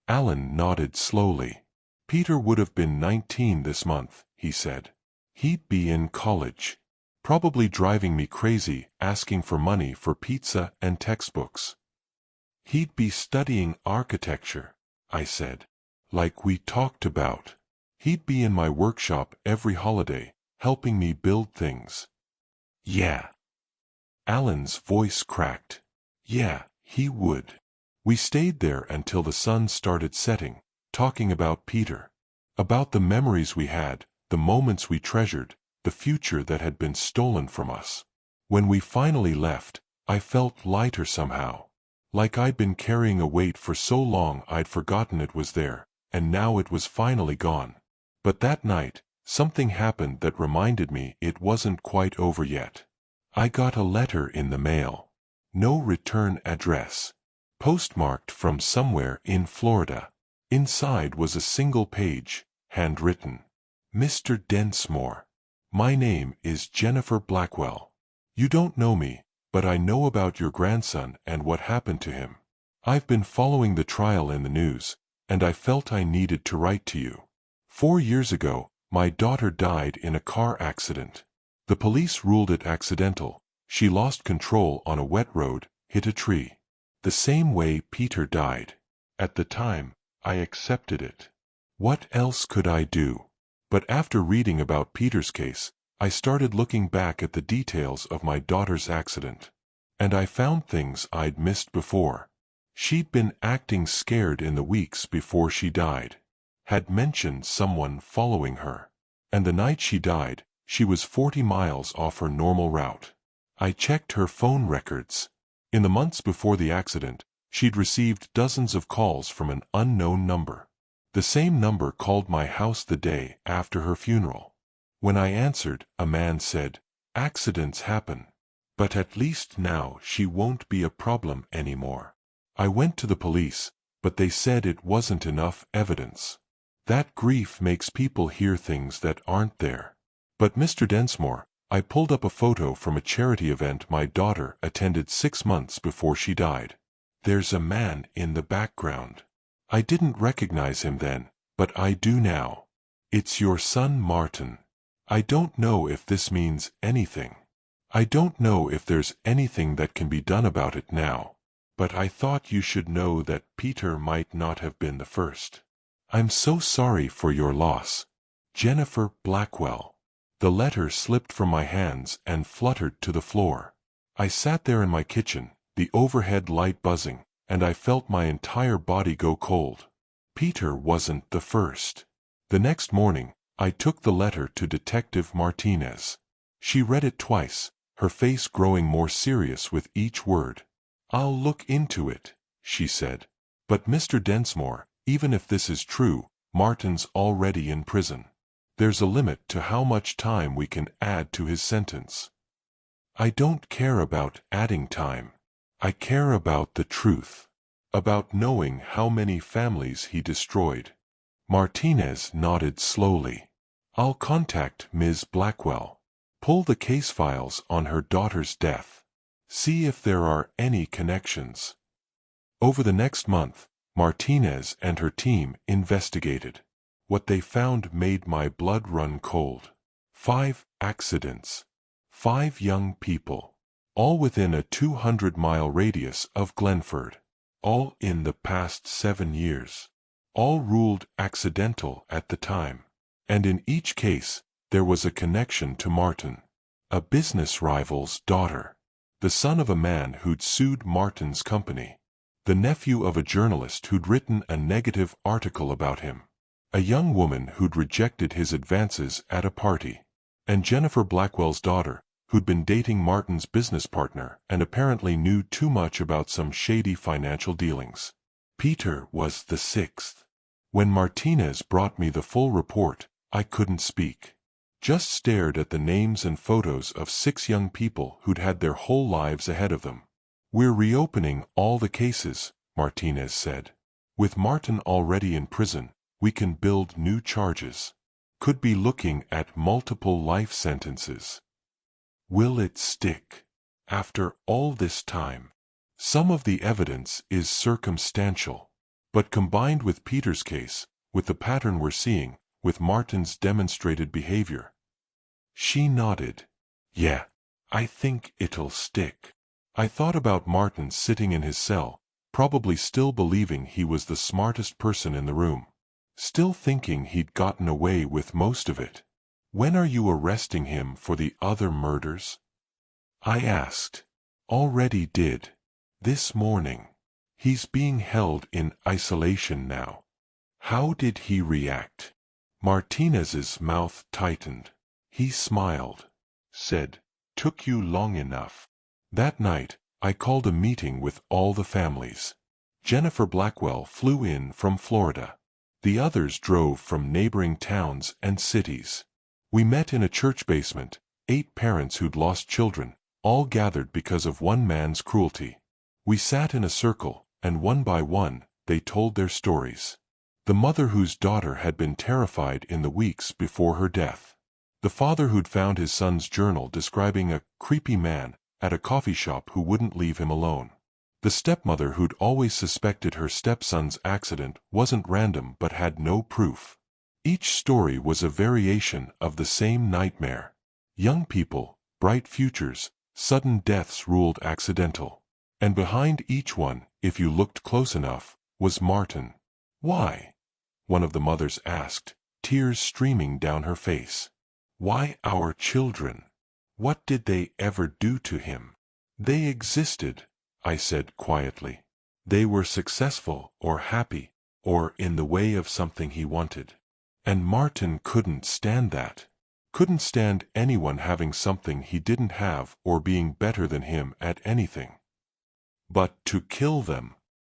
Alan nodded slowly. Peter would have been 19 this month, he said. He'd be in college. Probably driving me crazy, asking for money for pizza and textbooks. He'd be studying architecture, I said. Like we talked about. He'd be in my workshop every holiday, helping me build things. Yeah. Alan's voice cracked. Yeah, he would. We stayed there until the sun started setting, talking about Peter. About the memories we had, the moments we treasured, the future that had been stolen from us. When we finally left, I felt lighter somehow. Like I'd been carrying a weight for so long I'd forgotten it was there, and now it was finally gone. But that night, something happened that reminded me it wasn't quite over yet. I got a letter in the mail. No return address. Postmarked from somewhere in Florida. Inside was a single page, handwritten. Mr. Densmore. My name is Jennifer Blackwell. You don't know me, but I know about your grandson and what happened to him. I've been following the trial in the news, and I felt I needed to write to you. 4 years ago, my daughter died in a car accident. The police ruled it accidental. She lost control on a wet road, hit a tree. The same way Peter died. At the time, I accepted it. What else could I do? But after reading about Peter's case, I started looking back at the details of my daughter's accident. And I found things I'd missed before. She'd been acting scared in the weeks before she died. Had mentioned someone following her. And the night she died, she was 40 miles off her normal route. I checked her phone records. In the months before the accident, she'd received dozens of calls from an unknown number. The same number called my house the day after her funeral. When I answered, a man said, "Accidents happen. But at least now she won't be a problem anymore." I went to the police, but they said it wasn't enough evidence. That grief makes people hear things that aren't there. But Mr. Densmore, I pulled up a photo from a charity event my daughter attended 6 months before she died. There's a man in the background. I didn't recognize him then, but I do now. It's your son Martin. I don't know if this means anything. I don't know if there's anything that can be done about it now. But I thought you should know that Peter might not have been the first. I'm so sorry for your loss. Jennifer Blackwell. The letter slipped from my hands and fluttered to the floor. I sat there in my kitchen, the overhead light buzzing, and I felt my entire body go cold. Peter wasn't the first. The next morning, I took the letter to Detective Martinez. She read it twice, her face growing more serious with each word. "I'll look into it," she said. "But Mr. Densmore, even if this is true, Martin's already in prison. There's a limit to how much time we can add to his sentence." "I don't care about adding time. I care about the truth. About knowing how many families he destroyed." Martinez nodded slowly. "I'll contact Ms. Blackwell. Pull the case files on her daughter's death. See if there are any connections." Over the next month, Martinez and her team investigated. What they found made my blood run cold. 5 accidents. 5 young people. All within a 200-mile radius of Glenford. All in the past 7 years. All ruled accidental at the time. And in each case, there was a connection to Martin. A business rival's daughter. The son of a man who'd sued Martin's company. The nephew of a journalist who'd written a negative article about him. A young woman who'd rejected his advances at a party. And Jennifer Blackwell's daughter, who'd been dating Martin's business partner and apparently knew too much about some shady financial dealings. Peter was the 6th. When Martinez brought me the full report, I couldn't speak. Just stared at the names and photos of 6 young people who'd had their whole lives ahead of them. "We're reopening all the cases," Martinez said. "With Martin already in prison, we can build new charges. Could be looking at multiple life sentences. Will it stick? After all this time?" Some of the evidence is circumstantial. But combined with Peter's case, with the pattern we're seeing, with Martin's demonstrated behavior. She nodded. "Yeah, I think it'll stick." I thought about Martin sitting in his cell, probably still believing he was the smartest person in the room. Still thinking he'd gotten away with most of it. "When are you arresting him for the other murders?" I asked. "Already did. This morning. He's being held in isolation now." "How did he react?" Martinez's mouth tightened. He smiled. Said, "Took you long enough." That night, I called a meeting with all the families. Jennifer Blackwell flew in from Florida. The others drove from neighboring towns and cities. We met in a church basement, 8 parents who'd lost children, all gathered because of one man's cruelty. We sat in a circle, and one by one, they told their stories. The mother whose daughter had been terrified in the weeks before her death. The father who'd found his son's journal describing a creepy man at a coffee shop who wouldn't leave him alone. The stepmother who'd always suspected her stepson's accident wasn't random but had no proof. Each story was a variation of the same nightmare. Young people, bright futures, sudden deaths ruled accidental. And behind each one, if you looked close enough, was Martin. "Why?" one of the mothers asked, tears streaming down her face. "Why our children? What did they ever do to him?" "They existed," I said quietly. "They were successful or happy, or in the way of something he wanted. And Martin couldn't stand that. Couldn't stand anyone having something he didn't have or being better than him at anything. But to kill them,"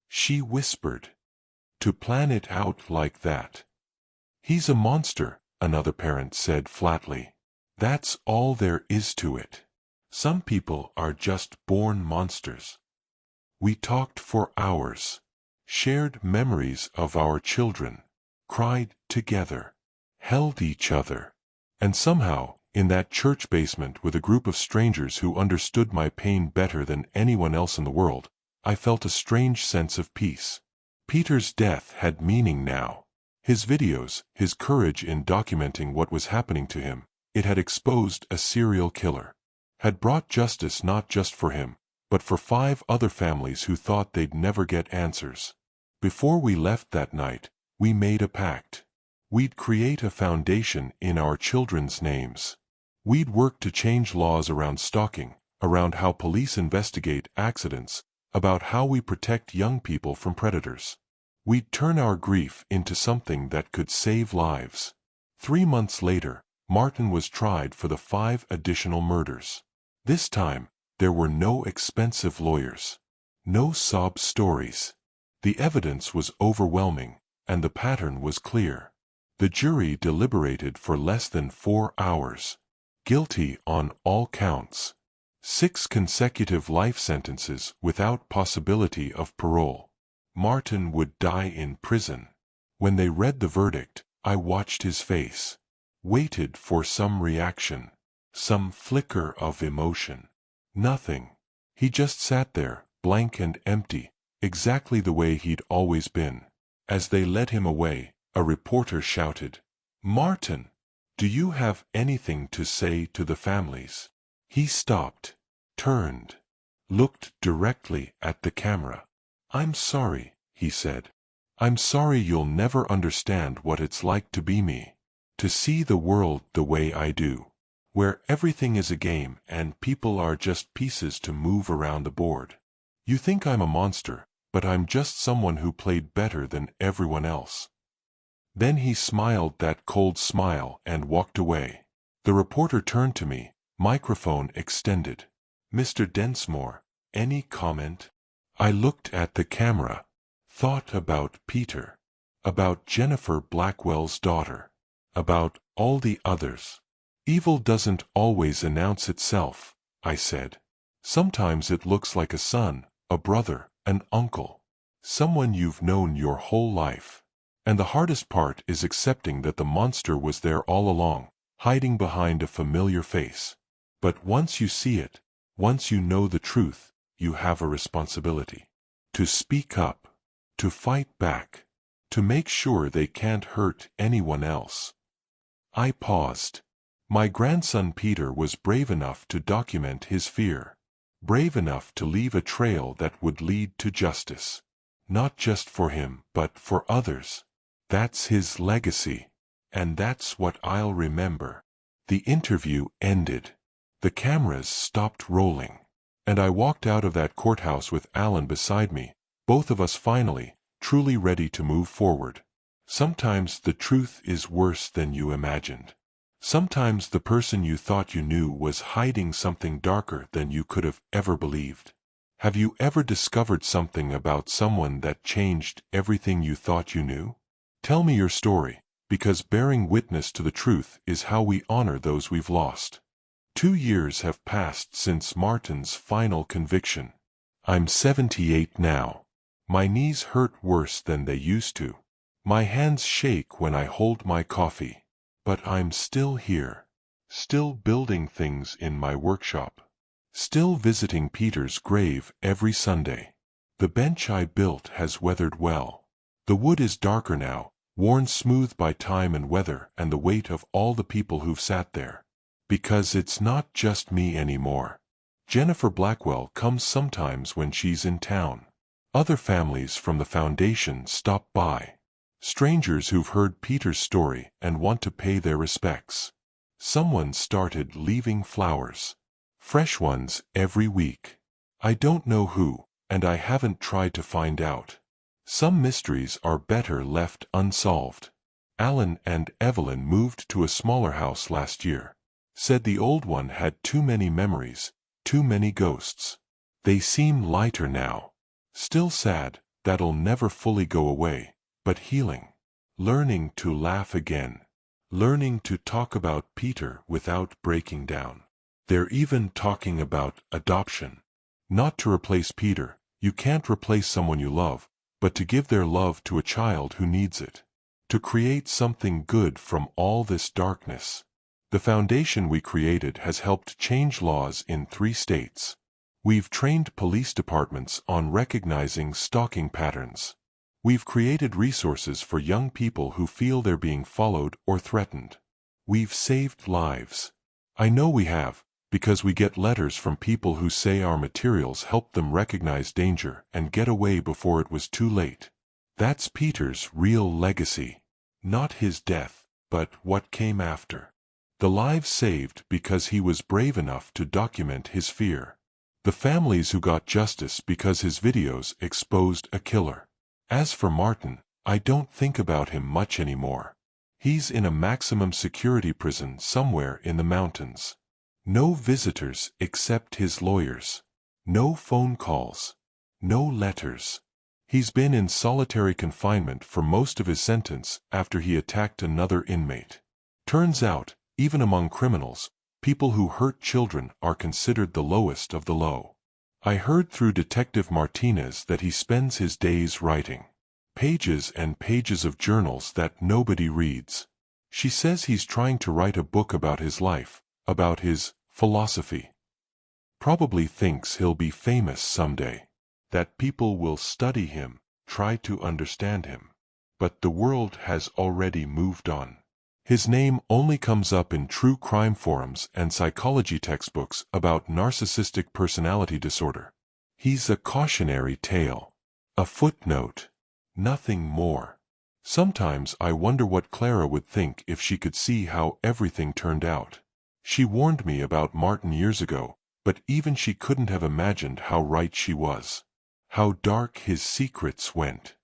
she whispered. "To plan it out like that." "He's a monster," another parent said flatly. That's all there is to it. Some people are just born monsters. We talked for hours, shared memories of our children, cried together, held each other, and somehow, in that church basement with a group of strangers who understood my pain better than anyone else in the world, I felt a strange sense of peace. Peter's death had meaning now. His videos, his courage in documenting what was happening to him, it had exposed a serial killer. Had brought justice not just for him, but for 5 other families who thought they'd never get answers. Before we left that night, we made a pact. We'd create a foundation in our children's names. We'd work to change laws around stalking, around how police investigate accidents, about how we protect young people from predators. We'd turn our grief into something that could save lives. 3 months later, Martin was tried for the 5 additional murders. This time, there were no expensive lawyers. No sob stories. The evidence was overwhelming, and the pattern was clear. The jury deliberated for less than 4 hours. Guilty on all counts. 6 consecutive life sentences without possibility of parole. Martin would die in prison. When they read the verdict, I watched his face. Waited for some reaction. Some flicker of emotion. Nothing. He just sat there, blank and empty, exactly the way he'd always been. As they led him away, a reporter shouted, "Martin, do you have anything to say to the families?" He stopped, turned, looked directly at the camera. "I'm sorry," he said. "I'm sorry you'll never understand what it's like to be me. To see the world the way I do. Where everything is a game and people are just pieces to move around the board. You think I'm a monster, but I'm just someone who played better than everyone else." Then he smiled that cold smile and walked away. The reporter turned to me, microphone extended. "Mr. Densmore, any comment?" I looked at the camera, thought about Peter, about Jennifer Blackwell's daughter, about all the others. "Evil doesn't always announce itself," I said. "Sometimes it looks like a son, a brother, an uncle, someone you've known your whole life. And the hardest part is accepting that the monster was there all along, hiding behind a familiar face. But once you see it, once you know the truth, you have a responsibility. To speak up, to fight back, to make sure they can't hurt anyone else." I paused. My grandson Peter was brave enough to document his fear. Brave enough to leave a trail that would lead to justice. Not just for him, but for others. That's his legacy. And that's what I'll remember. The interview ended. The cameras stopped rolling. And I walked out of that courthouse with Alan beside me, both of us finally, truly ready to move forward. Sometimes the truth is worse than you imagined. Sometimes the person you thought you knew was hiding something darker than you could have ever believed. Have you ever discovered something about someone that changed everything you thought you knew? Tell me your story, because bearing witness to the truth is how we honor those we've lost. 2 years have passed since Martin's final conviction. I'm 78 now. My knees hurt worse than they used to. My hands shake when I hold my coffee. But I'm still here. Still building things in my workshop. Still visiting Peter's grave every Sunday. The bench I built has weathered well. The wood is darker now, worn smooth by time and weather and the weight of all the people who've sat there. Because it's not just me anymore. Jennifer Blackwell comes sometimes when she's in town. Other families from the foundation stop by. Strangers who've heard Peter's story and want to pay their respects. Someone started leaving flowers. Fresh ones every week. I don't know who, and I haven't tried to find out. Some mysteries are better left unsolved. Alan and Evelyn moved to a smaller house last year. Said the old one had too many memories, too many ghosts. They seem lighter now. Still sad, that'll never fully go away, but healing. Learning to laugh again. learning to talk about Peter without breaking down. They're even talking about adoption. Not to replace Peter, you can't replace someone you love, but to give their love to a child who needs it. To create something good from all this darkness. The foundation we created has helped change laws in 3 states. We've trained police departments on recognizing stalking patterns. We've created resources for young people who feel they're being followed or threatened. We've saved lives. I know we have, because we get letters from people who say our materials helped them recognize danger and get away before it was too late. That's Peter's real legacy. Not his death, but what came after. The lives saved because he was brave enough to document his fear. The families who got justice because his videos exposed a killer. As for Martin, I don't think about him much anymore. He's in a maximum security prison somewhere in the mountains. No visitors except his lawyers. No phone calls. No letters. He's been in solitary confinement for most of his sentence after he attacked another inmate. Turns out, even among criminals, people who hurt children are considered the lowest of the low. I heard through Detective Martinez that he spends his days writing. Pages and pages of journals that nobody reads. She says he's trying to write a book about his life, about his philosophy. Probably thinks he'll be famous someday. That people will study him, try to understand him. But the world has already moved on. His name only comes up in true crime forums and psychology textbooks about narcissistic personality disorder. He's a cautionary tale. A footnote. Nothing more. Sometimes I wonder what Clara would think if she could see how everything turned out. She warned me about Martin years ago, but even she couldn't have imagined how right she was. How dark his secrets went.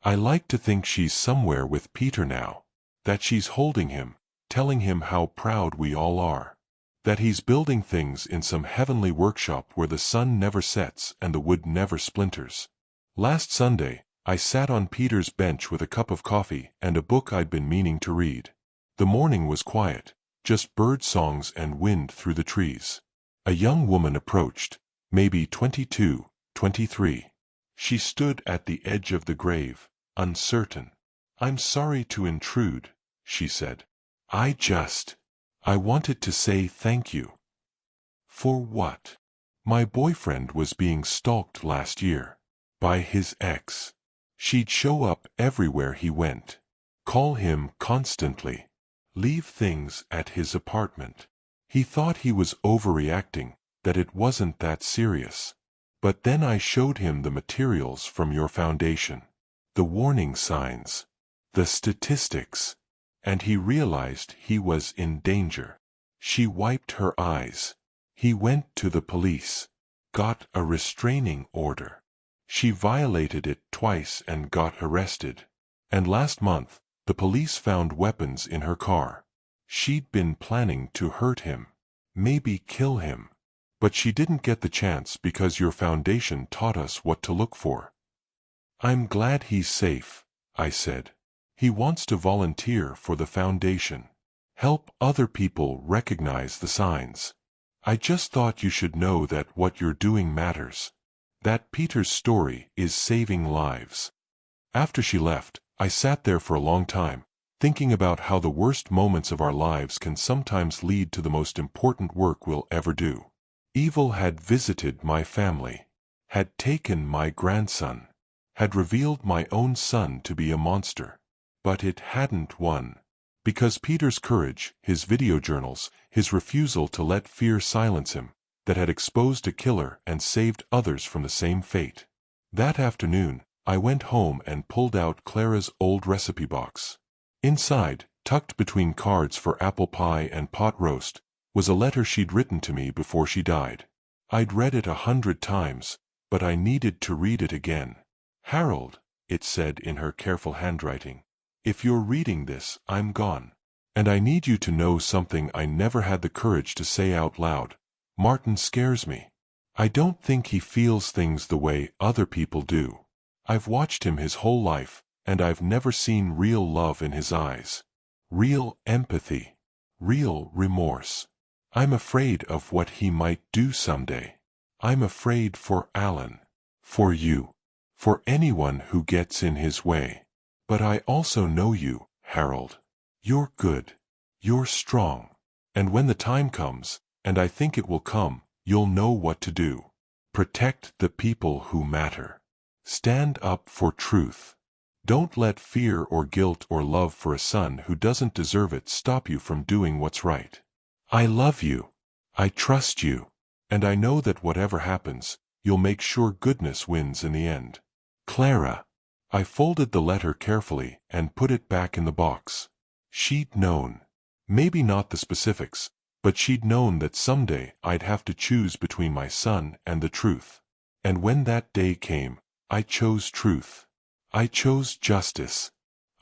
I like to think she's somewhere with Peter now. That she's holding him, telling him how proud we all are. That he's building things in some heavenly workshop where the sun never sets and the wood never splinters. Last Sunday, I sat on Peter's bench with a cup of coffee and a book I'd been meaning to read. The morning was quiet, just bird songs and wind through the trees. A young woman approached, maybe 22, 23. She stood at the edge of the grave, uncertain. "I'm sorry to intrude," she said. I wanted to say thank you." "For what?" "My boyfriend was being stalked last year. By his ex. She'd show up everywhere he went. Call him constantly. Leave things at his apartment. He thought he was overreacting, that it wasn't that serious. But then I showed him the materials from your foundation. The warning signs. The statistics. And he realized he was in danger." She wiped her eyes. "He went to the police. Got a restraining order. She violated it twice and got arrested. And last month, the police found weapons in her car. She'd been planning to hurt him. Maybe kill him. But she didn't get the chance because your foundation taught us what to look for." "I'm glad he's safe," I said. "He wants to volunteer for the foundation. Help other people recognize the signs. I just thought you should know that what you're doing matters. That Peter's story is saving lives." After she left, I sat there for a long time, thinking about how the worst moments of our lives can sometimes lead to the most important work we'll ever do. Evil had visited my family. Had taken my grandson. Had revealed my own son to be a monster. But it hadn't won. Because Peter's courage, his video journals, his refusal to let fear silence him, that had exposed a killer and saved others from the same fate. That afternoon, I went home and pulled out Clara's old recipe box. Inside, tucked between cards for apple pie and pot roast, was a letter she'd written to me before she died. I'd read it 100 times, but I needed to read it again. "Harold," it said in her careful handwriting, "if you're reading this, I'm gone. And I need you to know something I never had the courage to say out loud. Martin scares me. I don't think he feels things the way other people do. I've watched him his whole life, and I've never seen real love in his eyes. real empathy, real remorse. I'm afraid of what he might do someday. I'm afraid for Alan, for you, for anyone who gets in his way. But I also know you, Harold. You're good. You're strong. And when the time comes, and I think it will come, you'll know what to do. Protect the people who matter. Stand up for truth. Don't let fear or guilt or love for a son who doesn't deserve it stop you from doing what's right. I love you. I trust you. And I know that whatever happens, you'll make sure goodness wins in the end. Clara. I folded the letter carefully and put it back in the box. She'd known. Maybe not the specifics, but she'd known that someday I'd have to choose between my son and the truth. And when that day came, I chose truth. I chose justice.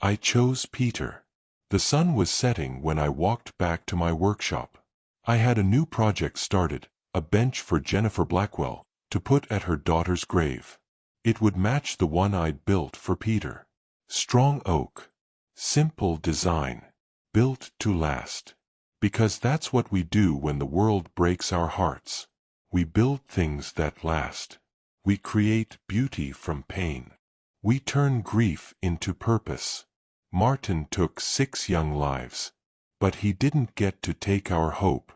I chose Peter. The sun was setting when I walked back to my workshop. I had a new project started, a bench for Jennifer Blackwell, to put at her daughter's grave. It would match the one I'd built for Peter. Strong oak. Simple design. Built to last. Because that's what we do when the world breaks our hearts. We build things that last. We create beauty from pain. We turn grief into purpose. Martin took 6 young lives. But he didn't get to take our hope,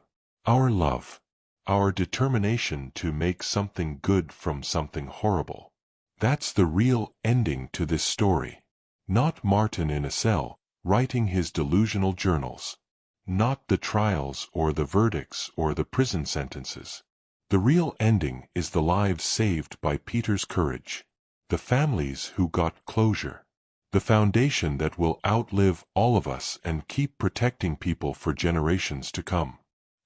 our love, our determination to make something good from something horrible. That's the real ending to this story. Not Martin in a cell, writing his delusional journals. Not the trials or the verdicts or the prison sentences. The real ending is the lives saved by Peter's courage. The families who got closure. The foundation that will outlive all of us and keep protecting people for generations to come.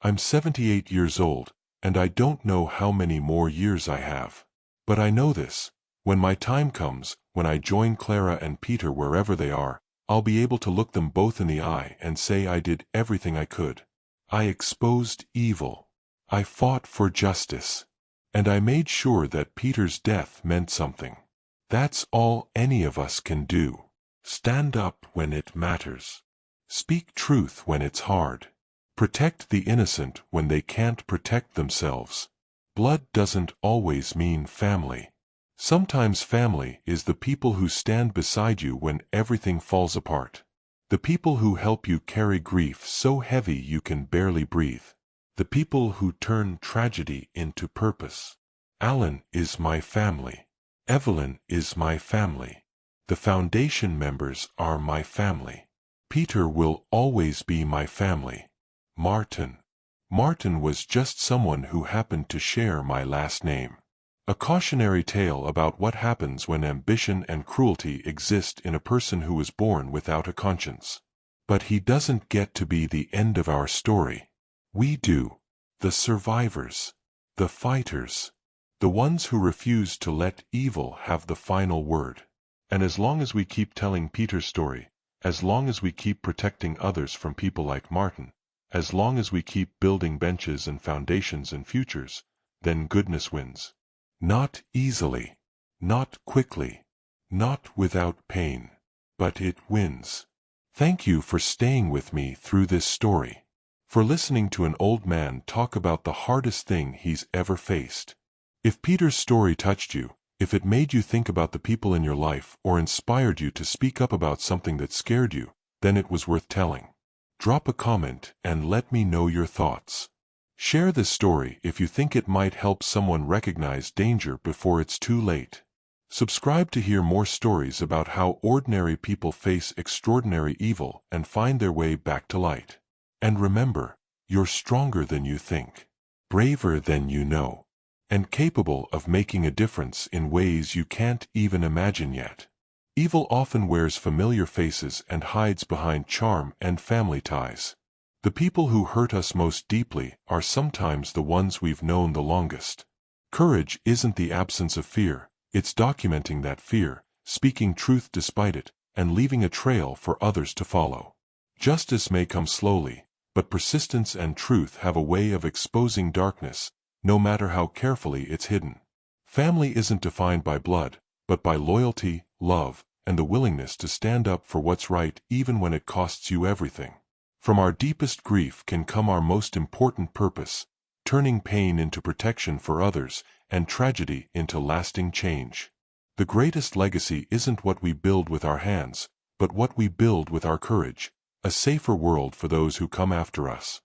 I'm 78 years old, and I don't know how many more years I have. But I know this. When my time comes, when I join Clara and Peter wherever they are, I'll be able to look them both in the eye and say I did everything I could. I exposed evil. I fought for justice. And I made sure that Peter's death meant something. That's all any of us can do. Stand up when it matters. Speak truth when it's hard. Protect the innocent when they can't protect themselves. Blood doesn't always mean family. Sometimes family is the people who stand beside you when everything falls apart. The people who help you carry grief so heavy you can barely breathe. The people who turn tragedy into purpose. Alan is my family. Evelyn is my family. The foundation members are my family. Peter will always be my family. Martin. Martin was just someone who happened to share my last name. A cautionary tale about what happens when ambition and cruelty exist in a person who was born without a conscience. But he doesn't get to be the end of our story. We do. The survivors. The fighters. The ones who refuse to let evil have the final word. And as long as we keep telling Peter's story, as long as we keep protecting others from people like Martin, as long as we keep building benches and foundations and futures, then goodness wins. Not easily, not quickly, not without pain, but it wins. Thank you for staying with me through this story, for listening to an old man talk about the hardest thing he's ever faced. If Peter's story touched you, if it made you think about the people in your life or inspired you to speak up about something that scared you, then it was worth telling. Drop a comment and let me know your thoughts. Share this story if you think it might help someone recognize danger before it's too late. Subscribe to hear more stories about how ordinary people face extraordinary evil and find their way back to light. And remember, you're stronger than you think, braver than you know, and capable of making a difference in ways you can't even imagine yet. Evil often wears familiar faces and hides behind charm and family ties. The people who hurt us most deeply are sometimes the ones we've known the longest. Courage isn't the absence of fear, it's documenting that fear, speaking truth despite it, and leaving a trail for others to follow. Justice may come slowly, but persistence and truth have a way of exposing darkness, no matter how carefully it's hidden. Family isn't defined by blood, but by loyalty, love, and the willingness to stand up for what's right even when it costs you everything. From our deepest grief can come our most important purpose, turning pain into protection for others, and tragedy into lasting change. The greatest legacy isn't what we build with our hands, but what we build with our courage, a safer world for those who come after us.